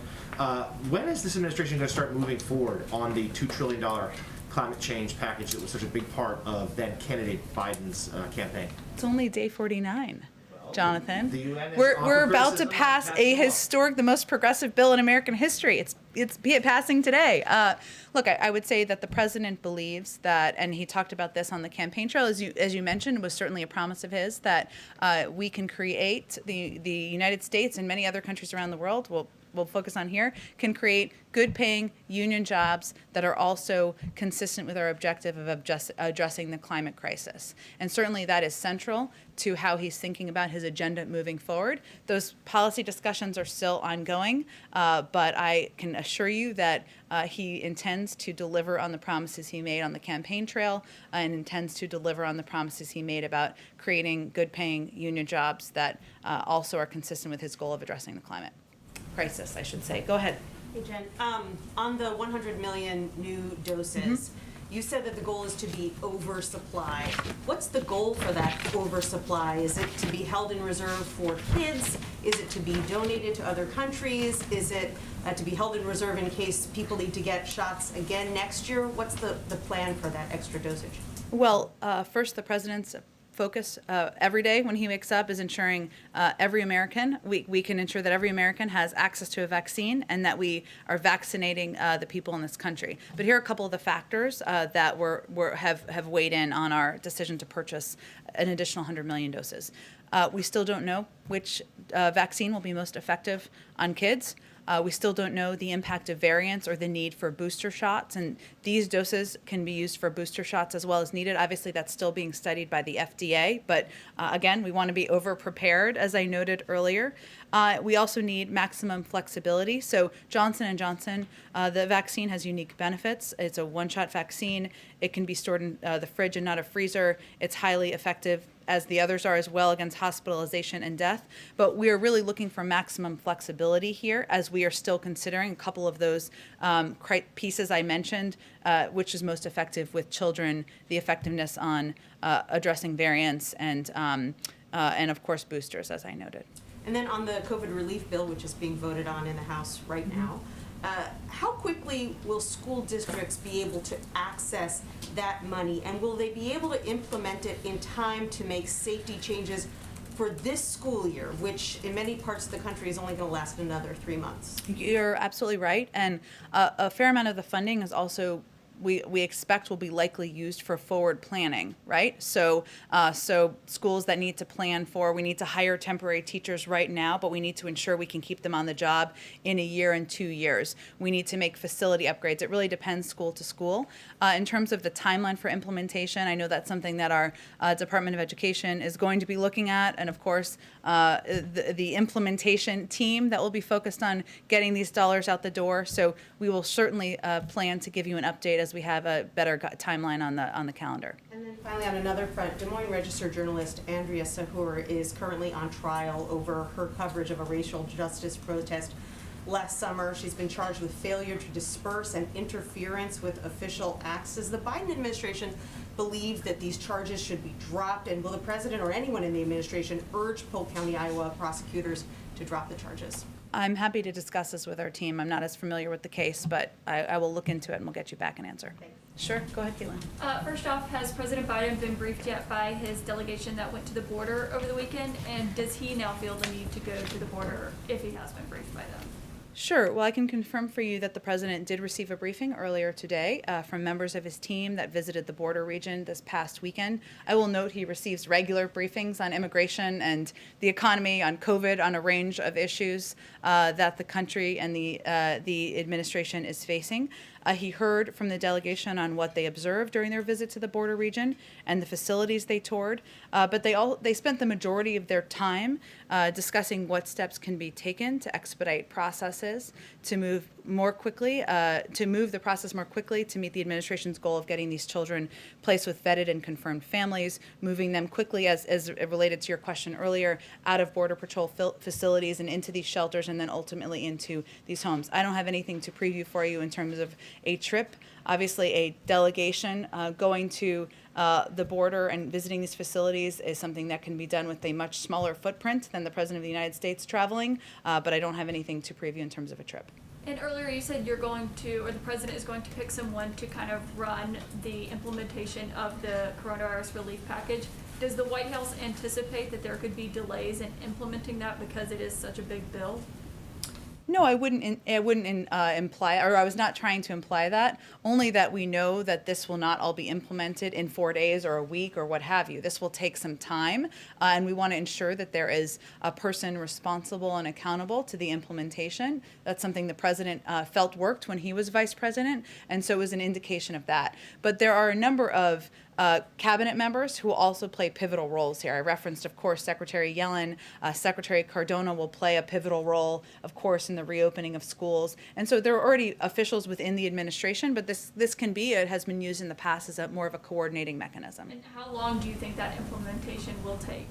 When is this administration going to start moving forward on the $2 trillion climate change package that was such a big part of then candidate Biden's campaign? It's only day 49. Jonathan, the UN is we're about to criticism pass of a law. historic, the most progressive bill in American history. It's passing today. Look, I would say that the president believes that, and he talked about this on the campaign trail, as you mentioned, was certainly a promise of his, that we can create the United States and many other countries around the world. We'll focus on here, can create good-paying union jobs that are also consistent with our objective of addressing the climate crisis. And certainly that is central to how he's thinking about his agenda moving forward. Those policy discussions are still ongoing, but I can assure you that he intends to deliver on the promises he made on the campaign trail, and intends to deliver on the promises he made about creating good-paying union jobs that also are consistent with his goal of addressing the climate crisis, I should say. Go ahead. Hey, Jen, on the 100 million new doses, you said that the goal is to be oversupply. What's the goal for that oversupply? Is it to be held in reserve for kids? Is it to be donated to other countries? Is it to be held in reserve in case people need to get shots again next year? What's the plan for that extra dosage? Well, first, the president's focus every day when he wakes up is ensuring every American, we can ensure that every American has access to a vaccine, and that we are vaccinating the people in this country. But here are a couple of the factors that have weighed in on our decision to purchase an additional 100 million doses. We still don't know which vaccine will be most effective on kids. We still don't know the impact of variants or the need for booster shots, and these doses can be used for booster shots as well as needed. Obviously, that's still being studied by the FDA, but again, we want to be over-prepared, as I noted earlier. We also need maximum flexibility. So Johnson & Johnson, the vaccine has unique benefits. It's a one-shot vaccine. It can be stored in the fridge and not a freezer. It's highly effective, as the others are as well, against hospitalization and death. But we are really looking for maximum flexibility here, as we are still considering a couple of those pieces I mentioned, which is most effective with children, the effectiveness on addressing variants, and of course boosters, as I noted. And then on the COVID relief bill, which is being voted on in the House right now, how quickly will school districts be able to access that money, and will they be able to implement it in time to make safety changes for this school year, which in many parts of the country is only going to last another 3 months? You're absolutely right, and a fair amount of the funding is also we expect will be likely used for forward planning, right? So schools that need to plan for, we need to hire temporary teachers right now, but we need to ensure we can keep them on the job in a year and 2 years. We need to make facility upgrades. It really depends school to school. In terms of the timeline for implementation, I know that's something that our Department of Education is going to be looking at, and of course, the implementation team that will be focused on getting these dollars out the door. So we will certainly plan to give you an update as we have a better timeline on the calendar. And then finally, on another front, Des Moines Register journalist Andrea Sahur is currently on trial over her coverage of a racial justice protest last summer. She's been charged with failure to disperse and interference with official acts. Does the Biden administration believe that these charges should be dropped? And will the president or anyone in the administration urge Polk County, Iowa prosecutors to drop the charges? I'm happy to discuss this with our team. I'm not as familiar with the case, but I will look into it and we'll get you back an answer. Thanks. Sure, go ahead, Caitlin. First off, has President Biden been briefed yet by his delegation that went to the border over the weekend? And does he now feel the need to go to the border if he has been briefed by them? Sure. Well, I can confirm for you that the president did receive a briefing earlier today from members of his team that visited the border region this past weekend. I will note he receives regular briefings on immigration and the economy, on COVID, on a range of issues that the country and the administration is facing. He heard from the delegation on what they observed during their visit to the border region and the facilities they toured, but they spent the majority of their time discussing what steps can be taken to expedite processes, to move more quickly, to move the process more quickly to meet the administration's goal of getting these children placed with vetted and confirmed families, moving them quickly, as related to your question earlier, out of Border Patrol facilities and into these shelters and then ultimately into these homes. I don't have anything to preview for you in terms of a trip. Obviously, a delegation going to the border and visiting these facilities is something that can be done with a much smaller footprint than the President of the United States traveling, but I don't have anything to preview in terms of a trip. And earlier you said you're going to, or the president is going to pick someone to kind of run the implementation of the coronavirus relief package. Does the White House anticipate that there could be delays in implementing that because it is such a big bill? No, I wouldn't imply, or I was not trying to imply that, only that we know that this will not all be implemented in 4 days or a week or what have you. This will take some time, and we want to ensure that there is a person responsible and accountable to the implementation. That's something the president felt worked when he was vice president, and so it was an indication of that. But there are a number of cabinet members who will also play pivotal roles here. I referenced, of course, Secretary Yellen. Secretary Cardona will play a pivotal role, of course, in the reopening of schools. And so there are already officials within the administration, but this can be, it has been used in the past as more of a coordinating mechanism. And how long do you think that implementation will take?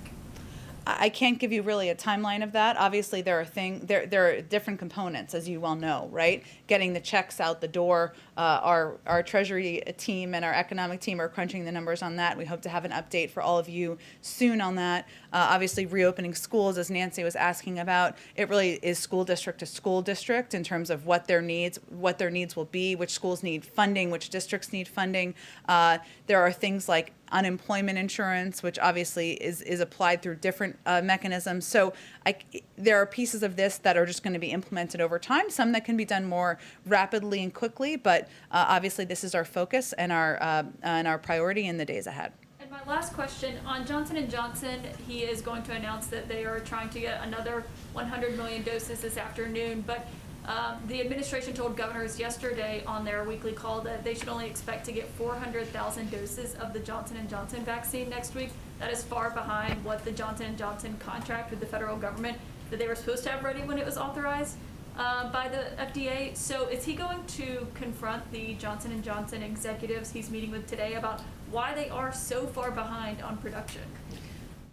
I can't give you really a timeline of that. Obviously, there are different components, as you well know, right? Getting the checks out the door. Our Treasury team and our economic team are crunching the numbers on that. We hope to have an update for all of you soon on that. Obviously, reopening schools, as Nancy was asking about, it really is school district to school district in terms of what their needs will be, which schools need funding, which districts need funding. There are things like unemployment insurance, which obviously is applied through different mechanisms. So there are pieces of this that are just going to be implemented over time, some that can be done more rapidly and quickly, but obviously this is our focus and our priority in the days ahead. And my last question, on Johnson & Johnson, he is going to announce that they are trying to get another 100 million doses this afternoon, but the administration told governors yesterday on their weekly call that they should only expect to get 400,000 doses of the Johnson & Johnson vaccine next week. That is far behind what the Johnson & Johnson contract with the federal government that they were supposed to have ready when it was authorized by the FDA. So is he going to confront the Johnson & Johnson executives he's meeting with today about why they are so far behind on production?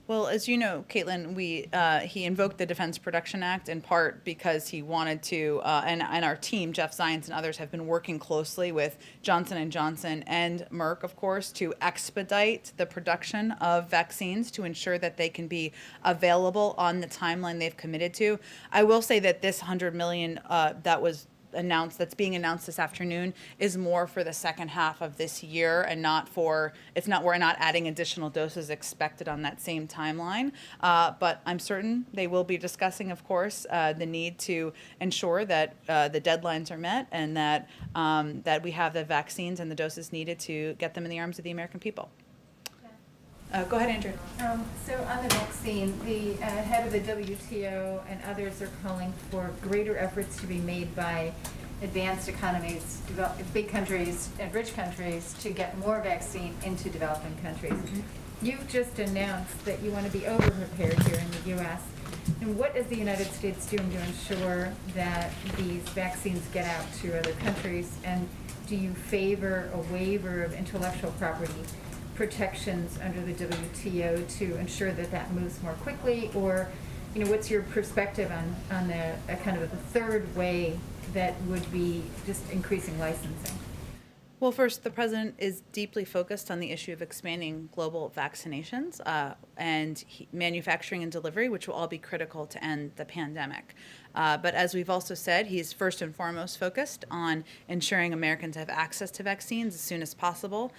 Well, as you know, Caitlin, he invoked the Defense Production Act in part because he wanted to, and our team, Jeff Zients and others, have been working closely with Johnson & Johnson and Merck, of course, to expedite the production of vaccines to ensure that they can be available on the timeline they've committed to. I will say that this 100 million that was that's being announced this afternoon is more for the second half of this year, and we're not adding additional doses expected on that same timeline. But I'm certain they will be discussing, of course, the need to ensure that the deadlines are met and that we have the vaccines and the doses needed to get them in the arms of the American people. Go ahead, Andrew. So on the vaccine, the head of the WTO and others are calling for greater efforts to be made by advanced economies, big countries and rich countries to get more vaccine into developing countries. You've just announced that you want to be over-prepared here in the U.S. And what is the United States doing to ensure that these vaccines get out to other countries? And do you favor a waiver of intellectual property protections under the WTO to ensure that that moves more quickly? Or, what's your perspective on a kind of a third way that would be just increasing licensing? Well, first, the president is deeply focused on the issue of expanding global vaccinations and manufacturing and delivery, which will all be critical to end the pandemic. But as we've also said, he's first and foremost focused on ensuring Americans have access to vaccines as soon as possible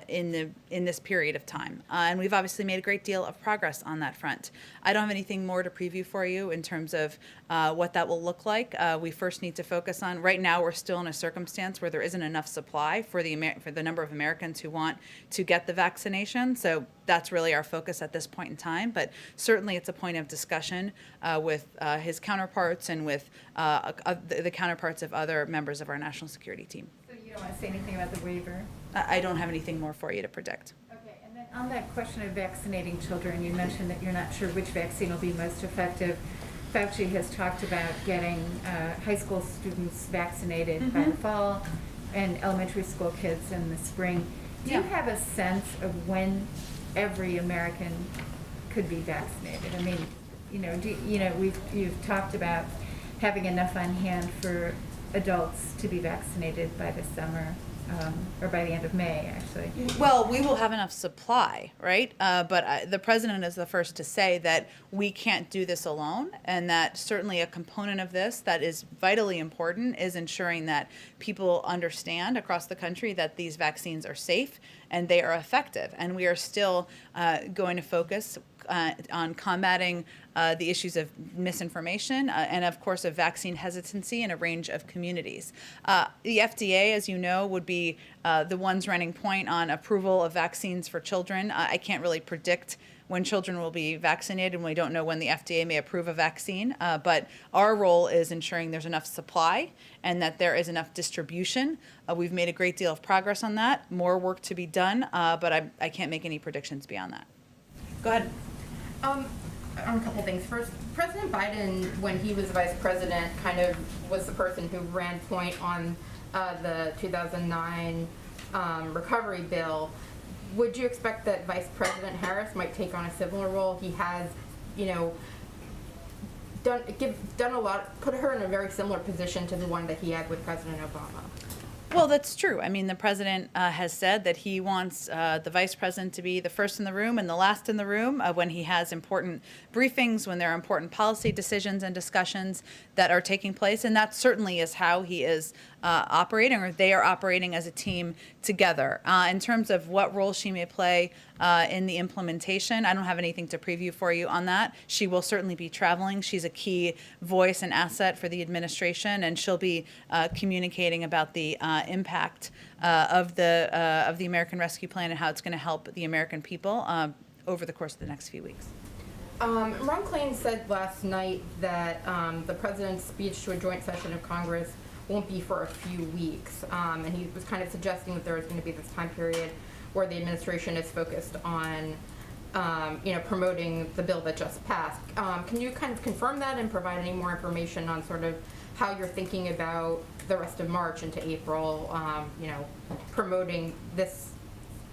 in this period of time. And we've obviously made a great deal of progress on that front. I don't have anything more to preview for you in terms of what that will look like. We first need to focus on, right now we're still in a circumstance where there isn't enough supply for the number of Americans who want to get the vaccination. So that's really our focus at this point in time. But certainly it's a point of discussion with his counterparts and with the counterparts of other members of our national security team. So you don't want to say anything about the waiver? I don't have anything more for you to predict. Okay, and then on that question of vaccinating children, you mentioned that you're not sure which vaccine will be most effective. Fauci has talked about getting high school students vaccinated by the fall and elementary school kids in the spring. Do you have a sense of when every American could be vaccinated? I mean, you've talked about having enough on hand for adults to be vaccinated by the summer, or by the end of May, actually. Well, we will have enough supply, right? But the president is the first to say that we can't do this alone, and that certainly a component of this that is vitally important is ensuring that people understand across the country that these vaccines are safe and they are effective. And we are still going to focus on combating the issues of misinformation and, of course, of vaccine hesitancy in a range of communities. The FDA, as you know, would be the ones running point on approval of vaccines for children. I can't really predict when children will be vaccinated, and we don't know when the FDA may approve a vaccine. But our role is ensuring there's enough supply and that there is enough distribution. We've made a great deal of progress on that. More work to be done, but I can't make any predictions beyond that. Go ahead. On a couple things. First, President Biden, when he was vice president, kind of was the person who ran point on the 2009 recovery bill. Would you expect that Vice President Harris might take on a similar role? He has, done a lot, put her in a very similar position to the one that he had with President Obama. Well, that's true. I mean, the president has said that he wants the vice president to be the first in the room and the last in the room when he has important briefings, when there are important policy decisions and discussions that are taking place. And that certainly is how he is operating, or they are operating as a team together. In terms of what role she may play in the implementation, I don't have anything to preview for you on that. She will certainly be traveling. She's a key voice and asset for the administration, and she'll be communicating about the impact of the American Rescue Plan and how it's going to help the American people over the course of the next few weeks. Ron Klain said last night that the president's speech to a joint session of Congress won't be for a few weeks, and he was kind of suggesting that there is going to be this time period where the administration is focused on promoting the bill that just passed. Can you kind of confirm that and provide any more information on sort of how you're thinking about the rest of March into April, promoting this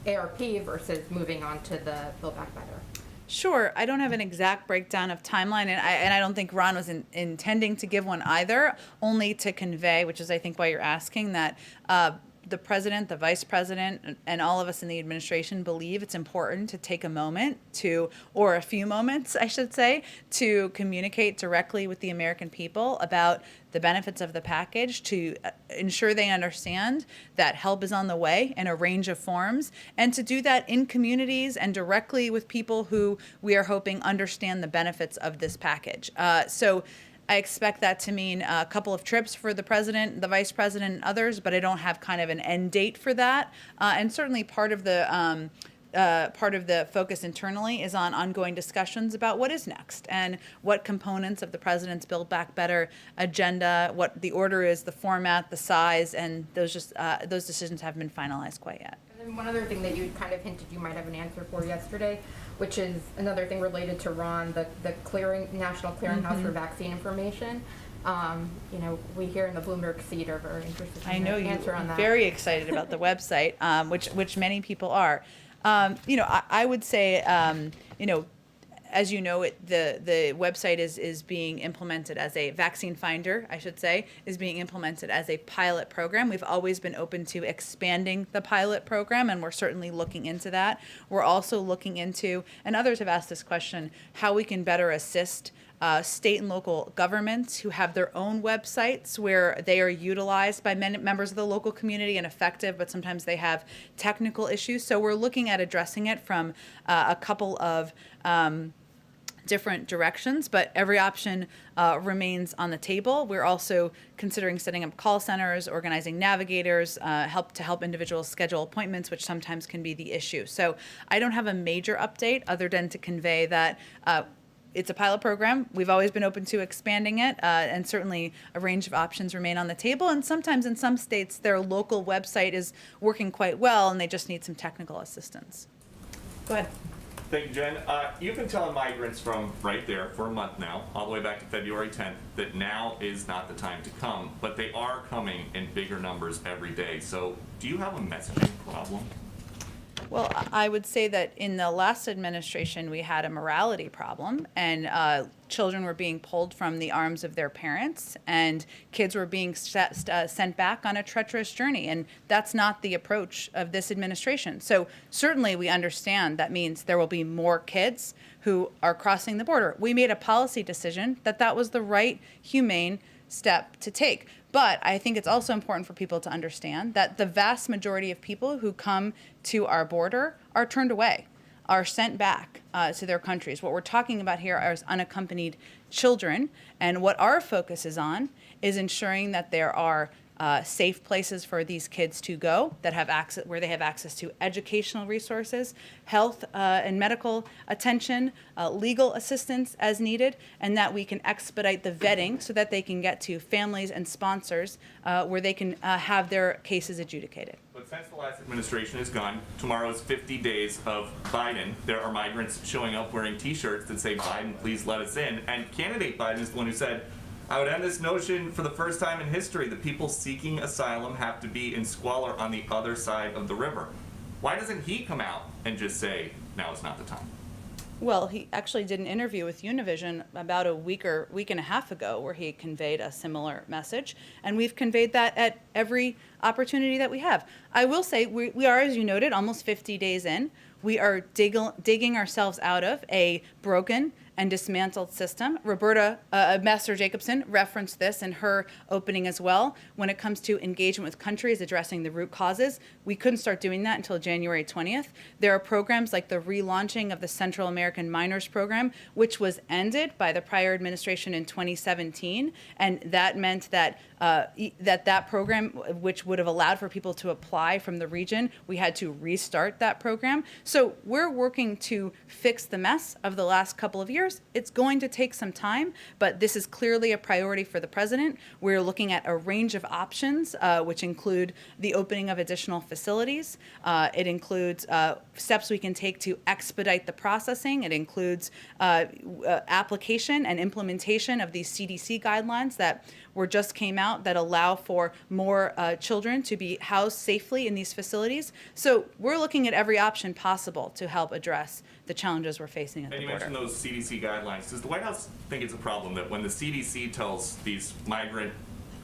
ARP versus moving on to the Build Back Better? Sure. I don't have an exact breakdown of timeline, and I don't think Ron was intending to give one either, only to convey, which is I think why you're asking, that the president, the vice president, and all of us in the administration believe it's important to take a moment to, or a few moments, I should say, to communicate directly with the American people about the benefits of the package, to ensure they understand that help is on the way in a range of forms, and to do that in communities and directly with people who we are hoping understand the benefits of this package. So I expect that to mean a couple of trips for the president, the vice president, and others, but I don't have kind of an end date for that. And certainly part of the focus internally is on ongoing discussions about what is next and what components of the president's Build Back Better agenda, what the order is, the format, the size, and those decisions haven't been finalized quite yet. And then one other thing that you kind of hinted you might have an answer for yesterday, which is another thing related to Ron, the National Clearinghouse for Vaccine Information. We here in the Bloomberg seat are very interested I in know your answer on you're that. very excited about the website, which many people are. I would say, as you know, the website is being implemented as a vaccine finder, I should say, is being implemented as a pilot program. We've always been open to expanding the pilot program, and we're certainly looking into that. We're also looking into, and others have asked this question, how we can better assist state and local governments who have their own websites where they are utilized by members of the local community and effective, but sometimes they have technical issues. So we're looking at addressing it from a couple of different directions, but every option remains on the table. We're also considering setting up call centers, organizing navigators, help individuals schedule appointments, which sometimes can be the issue. So I don't have a major update other than to convey that it's a pilot program. We've always been open to expanding it, and certainly a range of options remain on the table. And sometimes in some states, their local website is working quite well, and they just need some technical assistance. Go ahead. Thank you, Jen. You've been telling migrants from right there for a month now, all the way back to February 10th, that now is not the time to come, but they are coming in bigger numbers every day. So do you have a messaging problem? Well, I would say that in the last administration, we had a morality problem, and children were being pulled from the arms of their parents, and kids were being sent back on a treacherous journey. And that's not the approach of this administration. So certainly we understand that means there will be more kids who are crossing the border. We made a policy decision that was the right, humane step to take. But I think it's also important for people to understand that the vast majority of people who come to our border are turned away, are sent back to their countries. What we're talking about here is unaccompanied children, and what our focus is on is ensuring that there are safe places for these kids to go that have access, where they have access to educational resources, health and medical attention, legal assistance as needed, and that we can expedite the vetting so that they can get to families and sponsors where they can have their cases adjudicated. But since the last administration is gone, tomorrow is 50 days of Biden. There are migrants showing up wearing T-shirts that say, "Biden, please let us in." And candidate Biden is the one who said, "I would end this notion for the first time in history that people seeking asylum have to be in squalor on the other side of the river." Why doesn't he come out and just say, "Now is not the time"? Well, he actually did an interview with Univision about a week and a half ago where he conveyed a similar message, and we've conveyed that at every opportunity that we have. I will say we are, as you noted, almost 50 days in. We are digging ourselves out of a broken and dismantled system. Roberta, Ambassador Jacobson, referenced this in her opening as well. When it comes to engagement with countries addressing the root causes, we couldn't start doing that until January 20th. There are programs like the relaunching of the Central American Minors Program, which was ended by the prior administration in 2017, and that meant that that program, which would have allowed for people to apply from the region, we had to restart that program. So we're working to fix the mess of the last couple of years. It's going to take some time, but this is clearly a priority for the president. We're looking at a range of options, which include the opening of additional facilities. It includes steps we can take to expedite the processing. It includes application and implementation of these CDC guidelines that just came out that allow for more children to be housed safely in these facilities. So we're looking at every option possible to help address the challenges we're facing at the And you border. mentioned those CDC guidelines. Does the White House think it's a problem that when the CDC tells these migrant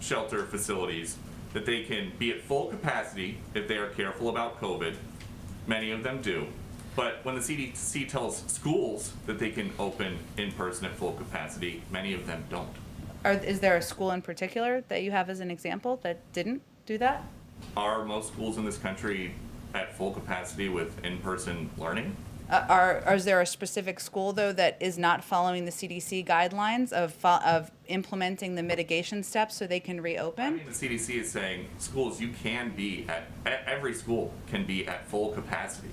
shelter facilities that they can be at full capacity if they are careful about COVID. Many of them do. But when the CDC tells schools that they can open in person at full capacity, many of them don't. Is there a school in particular that you have as an example that didn't do that? Are most schools in this country at full capacity with in-person learning? Is there a specific school, though, that is not following the CDC guidelines of implementing the mitigation steps so they can I reopen? mean, the CDC is saying schools, you can be every school can be at full capacity.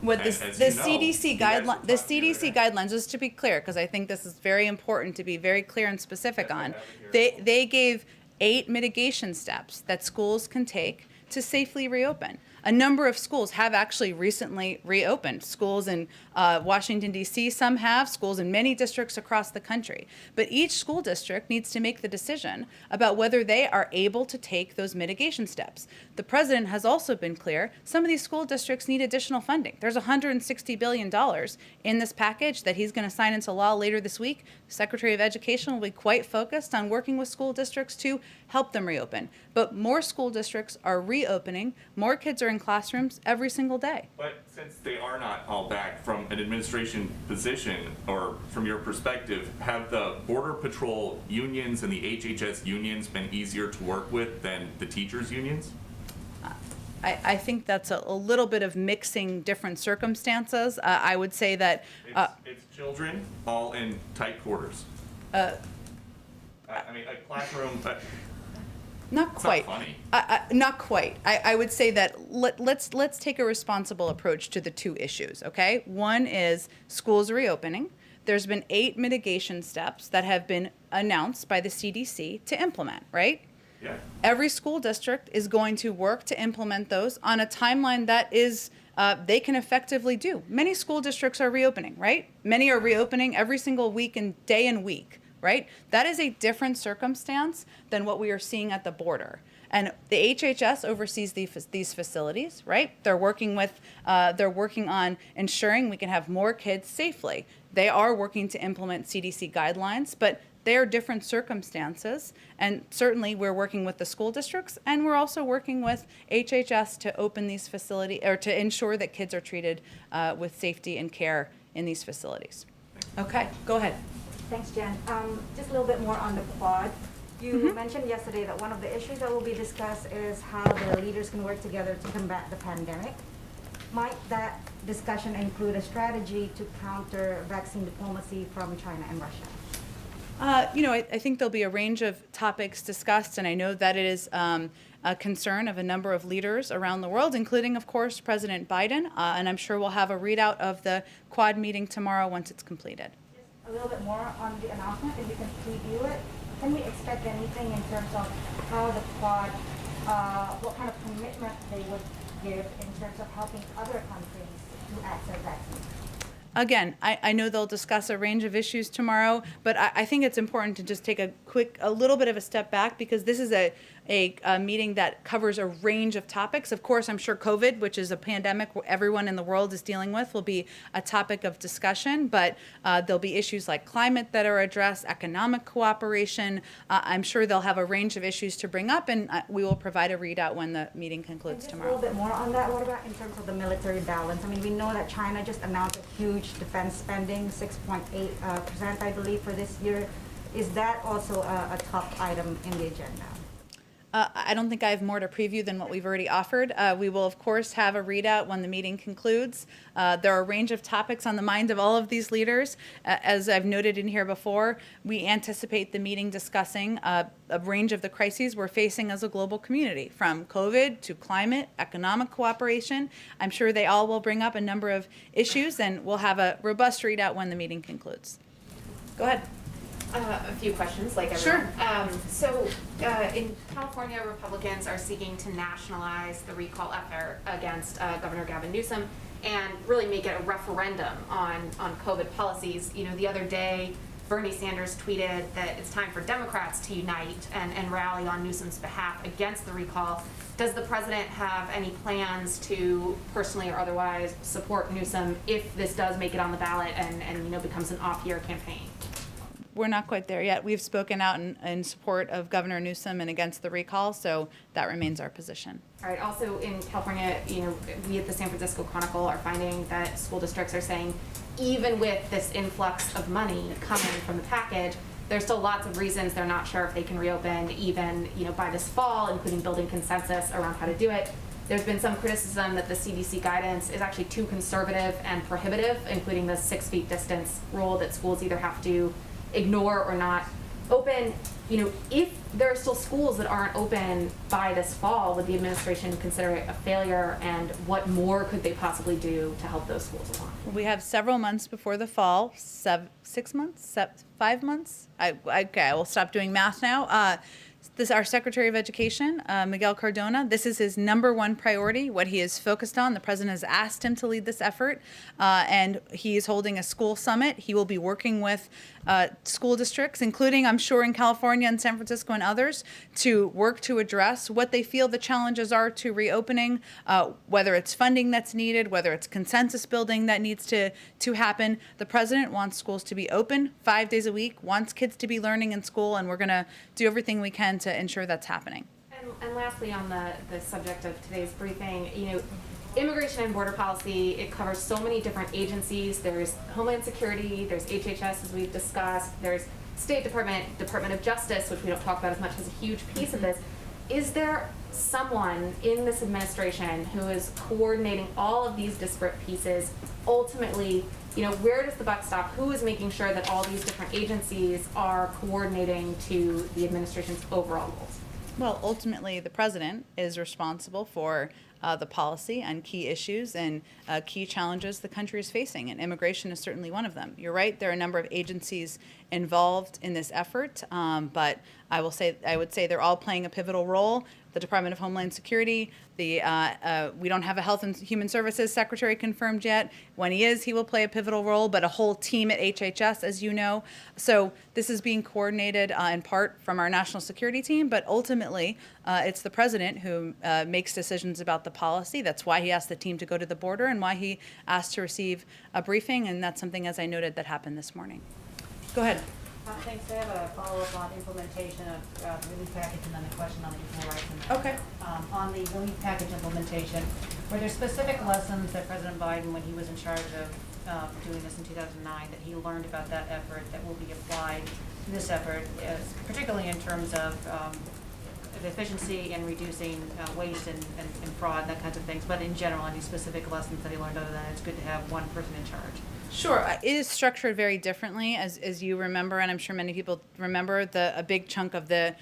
What the As you know, CDC you guys were guideline, the talking the other CDC day. guidelines, just to be clear, because I think this is very important to be very clear and specific on. They gave 8 mitigation steps that schools can take to safely reopen. A number of schools have actually recently reopened. Schools in Washington, D.C., some have, schools in many districts across the country. But each school district needs to make the decision about whether they are able to take those mitigation steps. The president has also been clear, some of these school districts need additional funding. There's $160 billion in this package that he's going to sign into law later this week. The Secretary of Education will be quite focused on working with school districts to help them reopen. But more school districts are reopening, more kids are in classrooms every single day. But since they are not all back, from an administration position or from your perspective, have the Border Patrol unions and the HHS unions been easier to work with than the teachers' unions? I think that's a little bit of mixing different circumstances. I would say that It's children all in tight quarters. I mean, a classroom, but not it's quite. not funny. Not quite. I would say that let's take a responsible approach to the two issues, okay? One is schools reopening. There's been 8 mitigation steps that have been announced by the CDC to implement, right? Yeah. Every school district is going to work to implement those on a timeline that is they can effectively do. Many school districts are reopening, right? Many are reopening every single week and day and week, right? That is a different circumstance than what we are seeing at the border. And the HHS oversees these facilities, right? They're working on ensuring we can have more kids safely. They are working to implement CDC guidelines, but they are different circumstances, and certainly we're working with the school districts, and we're also working with HHS to open these facilities, or to ensure that kids are treated with safety and care in these facilities. Okay, go ahead. Thanks, Jen. Just a little bit more on the Quad. You mentioned yesterday that one of the issues that will be discussed is how the leaders can work together to combat the pandemic. Might that discussion include a strategy to counter vaccine diplomacy from China and Russia? I think there'll be a range of topics discussed, and I know that it is a concern of a number of leaders around the world, including, of course, President Biden, and I'm sure we'll have a readout of the Quad meeting tomorrow once it's completed. Just a little bit more on the announcement, if you can preview it. Can we expect anything in terms of how the Quad, what kind of commitment they would give in terms of helping other countries to access vaccines? Again, I know they'll discuss a range of issues tomorrow, but I think it's important to just take a little bit of a step back, because this is a meeting that covers a range of topics. Of course, I'm sure COVID, which is a pandemic everyone in the world is dealing with, will be a topic of discussion, but there'll be issues like climate that are addressed, economic cooperation. I'm sure they'll have a range of issues to bring up, and we will provide a readout when the meeting concludes Just tomorrow. a little bit more on that. What about in terms of the military balance? I mean, we know that China just announced a huge defense spending, 6.8%, I believe, for this year. Is that also a top item in the agenda? I don't think I have more to preview than what we've already offered. We will, of course, have a readout when the meeting concludes. There are a range of topics on the mind of all of these leaders. As I've noted in here before, we anticipate the meeting discussing a range of the crises we're facing as a global community, from COVID to climate, economic cooperation. I'm sure they all will bring up a number of issues, and we'll have a robust readout when the meeting concludes. Go ahead. A few questions, like everyone. So, in California, Republicans are seeking to nationalize the recall effort against Governor Gavin Newsom and really make it a referendum on COVID policies. You know, the other day, Bernie Sanders tweeted that it's time for Democrats to unite and rally on Newsom's behalf against the recall. Does the president have any plans to personally or otherwise support Newsom if this does make it on the ballot and becomes an off-year campaign? we're not quite there yet. We've spoken out in support of Governor Newsom and against the recall, so that remains our position. All right, also in California, we at the San Francisco Chronicle are finding that school districts are saying, even with this influx of money coming from the package, there's still lots of reasons they're not sure if they can reopen even, by this fall, including building consensus around how to do it. There's been some criticism that the CDC guidance is actually too conservative and prohibitive, including the 6 feet distance rule that schools either have to ignore or not open. If there are still schools that aren't open by this fall, would the administration consider it a failure, and what more could they possibly do to help those schools along? We have several months before the fall, 6 months, 5 months. Okay, I will stop doing math now. This our Secretary of Education, Miguel Cardona. This is his #1 priority, what he is focused on. The president has asked him to lead this effort, and he is holding a school summit. He will be working with school districts, including, I'm sure, in California and San Francisco and others, to work to address what they feel the challenges are to reopening, whether it's funding that's needed, whether it's consensus building that needs to happen. The president wants schools to be open 5 days a week, wants kids to be learning in school, and we're going to do everything we can to ensure that's happening. And lastly, on the subject of today's briefing, immigration and border policy, it covers so many different agencies. There's Homeland Security, there's HHS, as we've discussed, there's State Department, Department of Justice, which we don't talk about as much, as a huge piece of this. Is there someone in this administration who is coordinating all of these disparate pieces? Ultimately, where does the buck stop? Who is making sure that all these different agencies are coordinating to the administration's overall goals? Well, ultimately, the president is responsible for the policy on key issues and key challenges the country is facing, and immigration is certainly one of them. You're right, there are a number of agencies involved in this effort, but I would say they're all playing a pivotal role. The Department of Homeland Security, we don't have a Health and Human Services Secretary confirmed yet. When he is, he will play a pivotal role, but a whole team at HHS, as you know. So this is being coordinated in part from our national security team, but ultimately it's the president who makes decisions about the policy. That's why he asked the team to go to the border and why he asked to receive a briefing, and that's something, as I noted, that happened this morning. Go ahead. Thanks. I have a follow-up on implementation of the relief package and then a question on the equal rights amendment. Okay. On the relief package implementation, were there specific lessons that President Biden, when he was in charge of doing this in 2009, that he learned about that effort that will be applied to this effort, particularly in terms of efficiency and reducing waste and fraud and that kinds of things, but in general, any specific lessons that he learned other than it's good to have one person in charge? Sure. It is structured very differently, as you remember, and I'm sure many people remember. A big chunk of the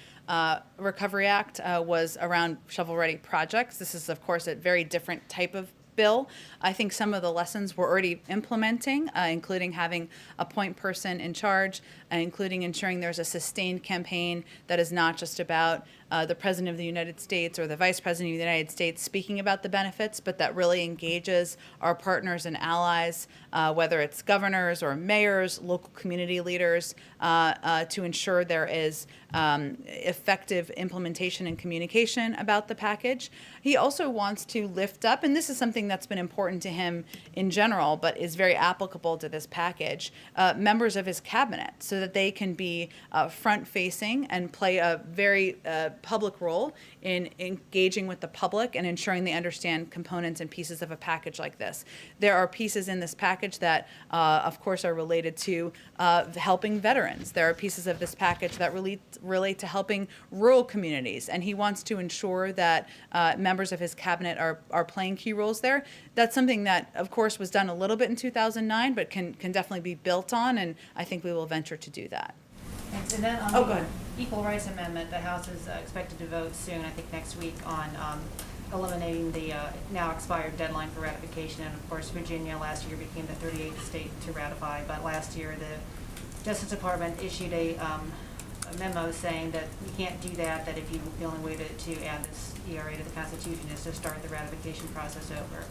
Recovery Act was around shovel-ready projects. This is, of course, a very different type of bill. I think some of the lessons we're already implementing, including having a point person in charge, including ensuring there's a sustained campaign that is not just about the President of the United States or the Vice President of the United States speaking about the benefits, but that really engages our partners and allies, whether it's governors or mayors, local community leaders, to ensure there is effective implementation and communication about the package. He also wants to lift up, and this is something that's been important to him in general, but is very applicable to this package, members of his cabinet, so that they can be front-facing and play a very public role in engaging with the public and ensuring they understand components and pieces of a package like this. There are pieces in this package that, of course, are related to helping veterans. There are pieces of this package that relate to helping rural communities, and he wants to ensure that members of his cabinet are playing key roles there. That's something that, of course, was done a little bit in 2009, but can definitely be built on, and I think we will venture to do that. Thanks. And then on go the ahead. equal rights amendment, the House is expected to vote soon, I think next week, on eliminating the now expired deadline for ratification. And of course, Virginia last year became the 38th state to ratify, but last year the Justice Department issued a memo saying that we can't do that, that if you, the only way to add this ERA to the Constitution is to start the ratification process over.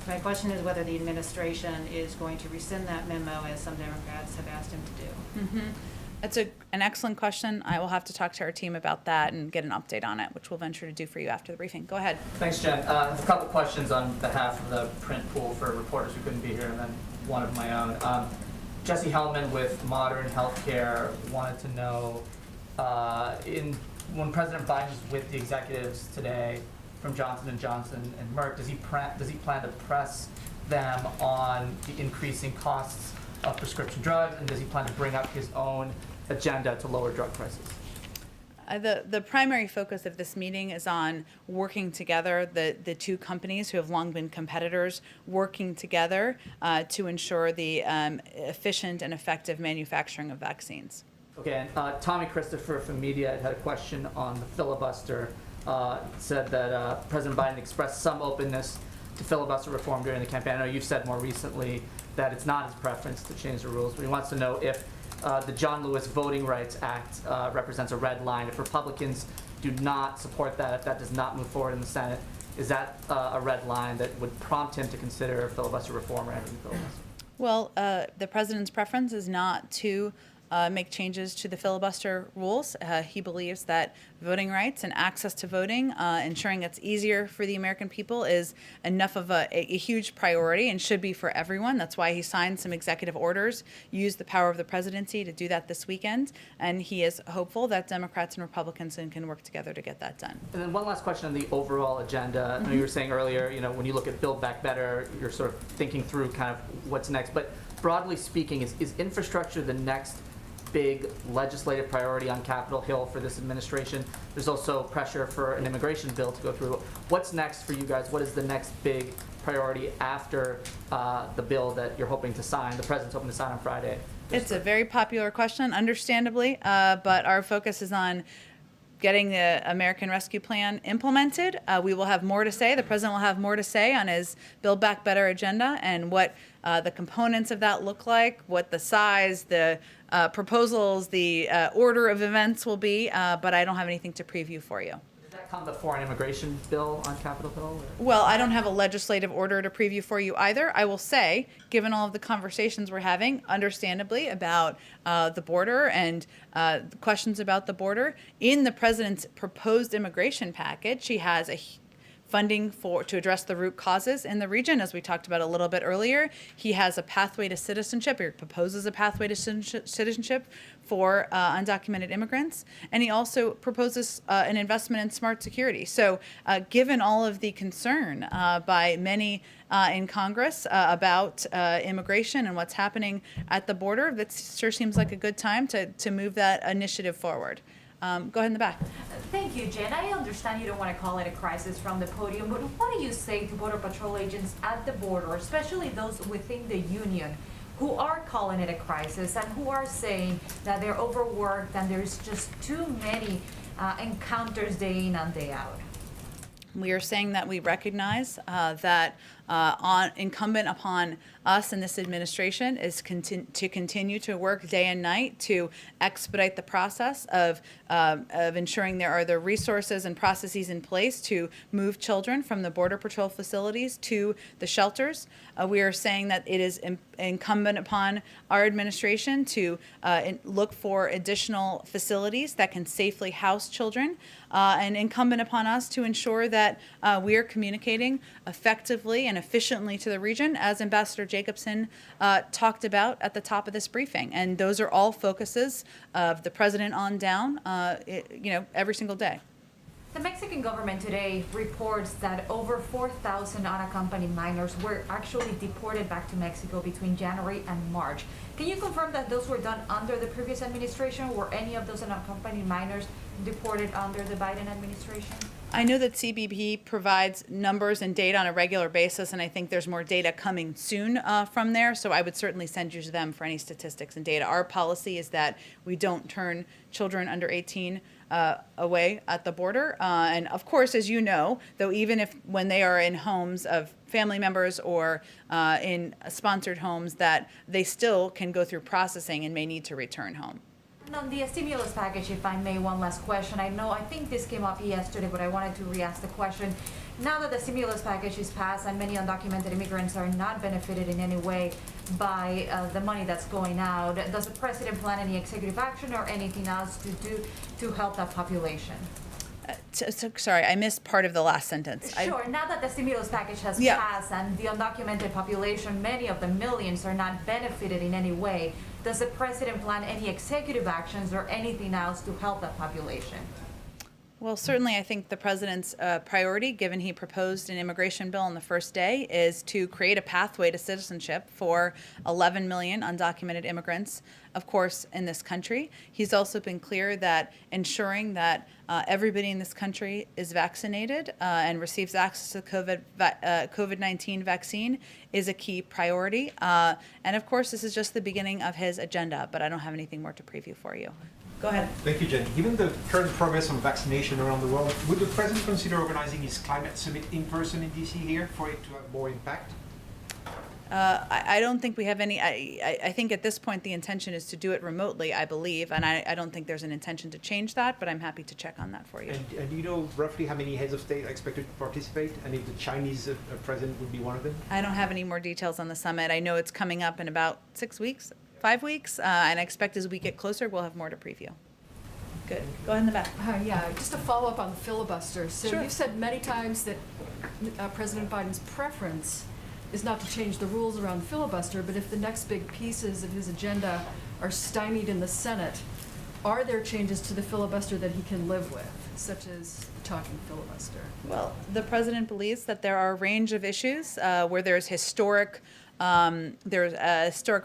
My question is whether the administration is going to rescind that memo, as some Democrats have asked him to do. Mm-hmm. That's an excellent question. I will have to talk to our team about that and get an update on it, which we'll venture to do for you after the briefing. Go ahead. Thanks, Jen. I have a couple questions on behalf of the print pool for reporters who couldn't be here, and then one of my own. Jesse Hellman with Modern Healthcare wanted to know, when President Biden is with the executives today from Johnson & Johnson and Merck, does he plan to press them on the increasing costs of prescription drugs, and does he plan to bring up his own agenda to lower drug prices? The primary focus of this meeting is on working together, the two companies who have long been competitors, working together to ensure the efficient and effective manufacturing of vaccines. Okay, and Tommy Christopher from Media had a question on the filibuster. Said that President Biden expressed some openness to filibuster reform during the campaign. I know you've said more recently that it's not his preference to change the rules, but he wants to know if the John Lewis Voting Rights Act represents a red line. If Republicans do not support that, if that does not move forward in the Senate, is that a red line that would prompt him to consider filibuster reform or ending the filibuster? Well, the president's preference is not to make changes to the filibuster rules. He believes that voting rights and access to voting, ensuring it's easier for the American people, is enough of a huge priority and should be for everyone. That's why he signed some executive orders, used the power of the presidency to do that this weekend, and he is hopeful that Democrats and Republicans can work together to get that done. And then one last question on the overall agenda. I know you were saying earlier, when you look at Build Back Better, you're sort of thinking through kind of what's next. But broadly speaking, is infrastructure the next big legislative priority on Capitol Hill for this administration? There's also pressure for an immigration bill to go through. What's next for you guys? What is the next big priority after the bill that you're hoping to sign, the president's hoping to sign on Friday? It's a very popular question, understandably, but our focus is on getting the American Rescue Plan implemented. We will have more to say. The president will have more to say on his Build Back Better agenda and what the components of that look like, what the size, the proposals, the order of events will be, but I don't have anything to preview for you. Does that come before an immigration bill on Capitol Hill? Or? Well, I don't have a legislative order to preview for you either. I will say, given all of the conversations we're having, understandably, about the border and questions about the border, in the president's proposed immigration package, he has a funding to address the root causes in the region, as we talked about a little bit earlier. He has a pathway to citizenship, or proposes a pathway to citizenship for undocumented immigrants, and he also proposes an investment in smart security. So given all of the concern by many in Congress about immigration and what's happening at the border, that sure seems like a good time to move that initiative forward. Go ahead in the back. Thank you, Jen. I understand you don't want to call it a crisis from the podium, but what do you say to Border Patrol agents at the border, especially those within the union, who are calling it a crisis and who are saying that they're overworked and there's just too many encounters day in and day out? We are saying that we recognize that incumbent upon us in this administration is to continue to work day and night to expedite the process of ensuring there are the resources and processes in place to move children from the Border Patrol facilities to the shelters. We are saying that it is incumbent upon our administration to look for additional facilities that can safely house children, and incumbent upon us to ensure that we are communicating effectively and efficiently to the region, as Ambassador Jacobson talked about at the top of this briefing. And those are all focuses of the president on down, every single day. The Mexican government today reports that over 4,000 unaccompanied minors were actually deported back to Mexico between January and March. Can you confirm that those were done under the previous administration? Were any of those unaccompanied minors deported under the Biden administration? I know that CBP provides numbers and data on a regular basis, and I think there's more data coming soon from there, so I would certainly send you to them for any statistics and data. Our policy is that we don't turn children under 18 away at the border. And of course, as you know, though, even when they are in homes of family members or in sponsored homes, that they still can go through processing and may need to return home. And on the stimulus package, if I may, one last question. I think this came up yesterday, but I wanted to re-ask the question. Now that the stimulus package is passed and many undocumented immigrants are not benefited in any way by the money that's going out, does the president plan any executive action or anything else to do to help that population? Sorry, I missed part of the last sentence. Sure, now that the stimulus package has Yeah. passed and the undocumented population, many of the millions, are not benefited in any way, does the president plan any executive actions or anything else to help that population? Well, certainly, I think the president's priority, given he proposed an immigration bill on the first day, is to create a pathway to citizenship for 11 million undocumented immigrants, of course, in this country. He's also been clear that ensuring that everybody in this country is vaccinated and receives access to COVID-19 vaccine is a key priority. And of course, this is just the beginning of his agenda, but I don't have anything more to preview for you. Go ahead. Thank you, Jen. Given the current progress on vaccination around the world, would the president consider organizing his climate summit in person in DC here for it to have more impact? I don't think we have any, I think at this point the intention is to do it remotely, I believe, and I don't think there's an intention to change that, but I'm happy to check on that for you. And do you know roughly how many heads of state are expected to participate, and if the Chinese president would be one of them? I don't have any more details on the summit. I know it's coming up in about 6 weeks, 5 weeks, and I expect as we get closer, we'll have more to preview. Good. Go ahead in the back. Yeah, just to follow up on the filibuster. So Sure. you've said many times that President Biden's preference is not to change the rules around the filibuster, but if the next big pieces of his agenda are stymied in the Senate, are there changes to the filibuster that he can live with, such as the talking filibuster? Well, the president believes that there are a range of issues where there's a historic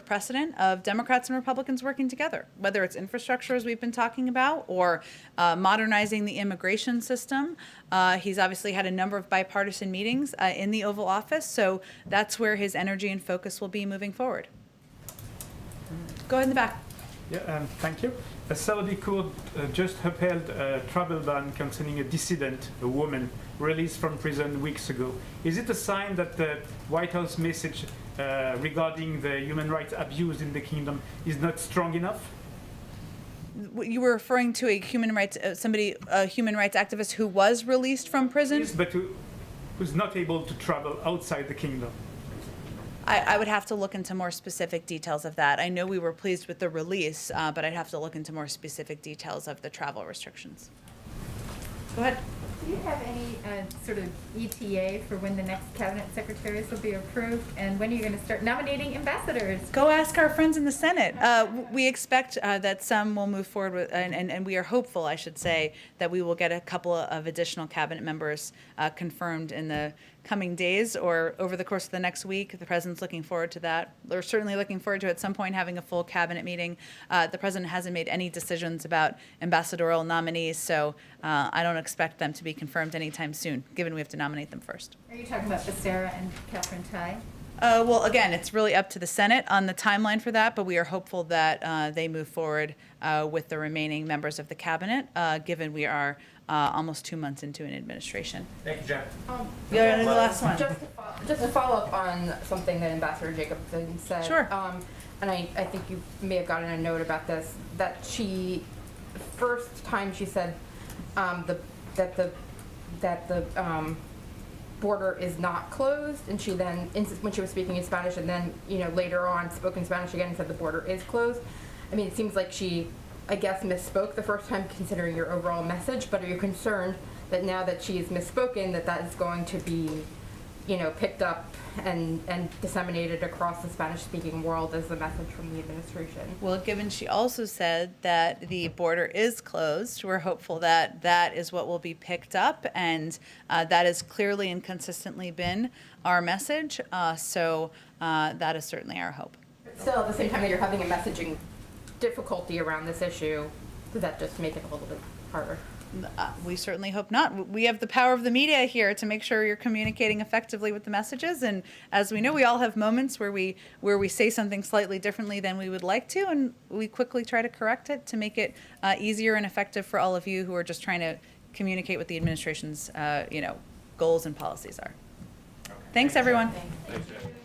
precedent of Democrats and Republicans working together, whether it's infrastructure, as we've been talking about, or modernizing the immigration system. He's obviously had a number of bipartisan meetings in the Oval Office, so that's where his energy and focus will be moving forward. Go ahead in the back. Yeah, thank you. A Saudi court just upheld a travel ban concerning a dissident, a woman, released from prison weeks ago. Is it a sign that the White House message regarding the human rights abuse in the kingdom is not strong enough? You were referring to a human rights activist who was released from prison? Yes, but who's not able to travel outside the kingdom. I would have to look into more specific details of that. I know we were pleased with the release, but I'd have to look into more specific details of the travel restrictions. Go ahead. Do you have any sort of ETA for when the next cabinet secretaries will be approved, and when are you going to start nominating ambassadors? Go ask our friends in the Senate. We expect that some will move forward with, and we are hopeful, I should say, that we will get a couple of additional cabinet members confirmed in the coming days or over the course of the next week. The president's looking forward to that. We're certainly looking forward to at some point having a full cabinet meeting. The president hasn't made any decisions about ambassadorial nominees, so I don't expect them to be confirmed anytime soon, given we have to nominate them first. Are you talking about Becerra and Catherine Tai? Well, again, it's really up to the Senate on the timeline for that, but we are hopeful that they move forward with the remaining members of the cabinet, given we are almost 2 months into an administration. Thank you, Jen. Yeah, the last one. Just to follow up on something that Ambassador Jacobson said. Sure. And I think you may have gotten a note about this, that she, first time she said that the border is not closed, and she then, when she was speaking in Spanish, and then, later on spoke in Spanish again and said the border is closed. I mean, it seems like she, I guess, misspoke the first time considering your overall message, but are you concerned that now that she has misspoken, that is going to be, picked up and disseminated across the Spanish-speaking world as a message from the administration? Well, given she also said that the border is closed, we're hopeful that that is what will be picked up, and that has clearly and consistently been our message, so that is certainly our hope. But still, at the same time that you're having a messaging difficulty around this issue, does that just make it a little bit harder? We certainly hope not. We have the power of the media here to make sure you're communicating effectively with the messages, and as we know, we all have moments where we say something slightly differently than we would like to, and we quickly try to correct it to make it easier and effective for all of you who are just trying to communicate what the administration's goals and policies are. Okay. Thanks, everyone. Thanks, Jen.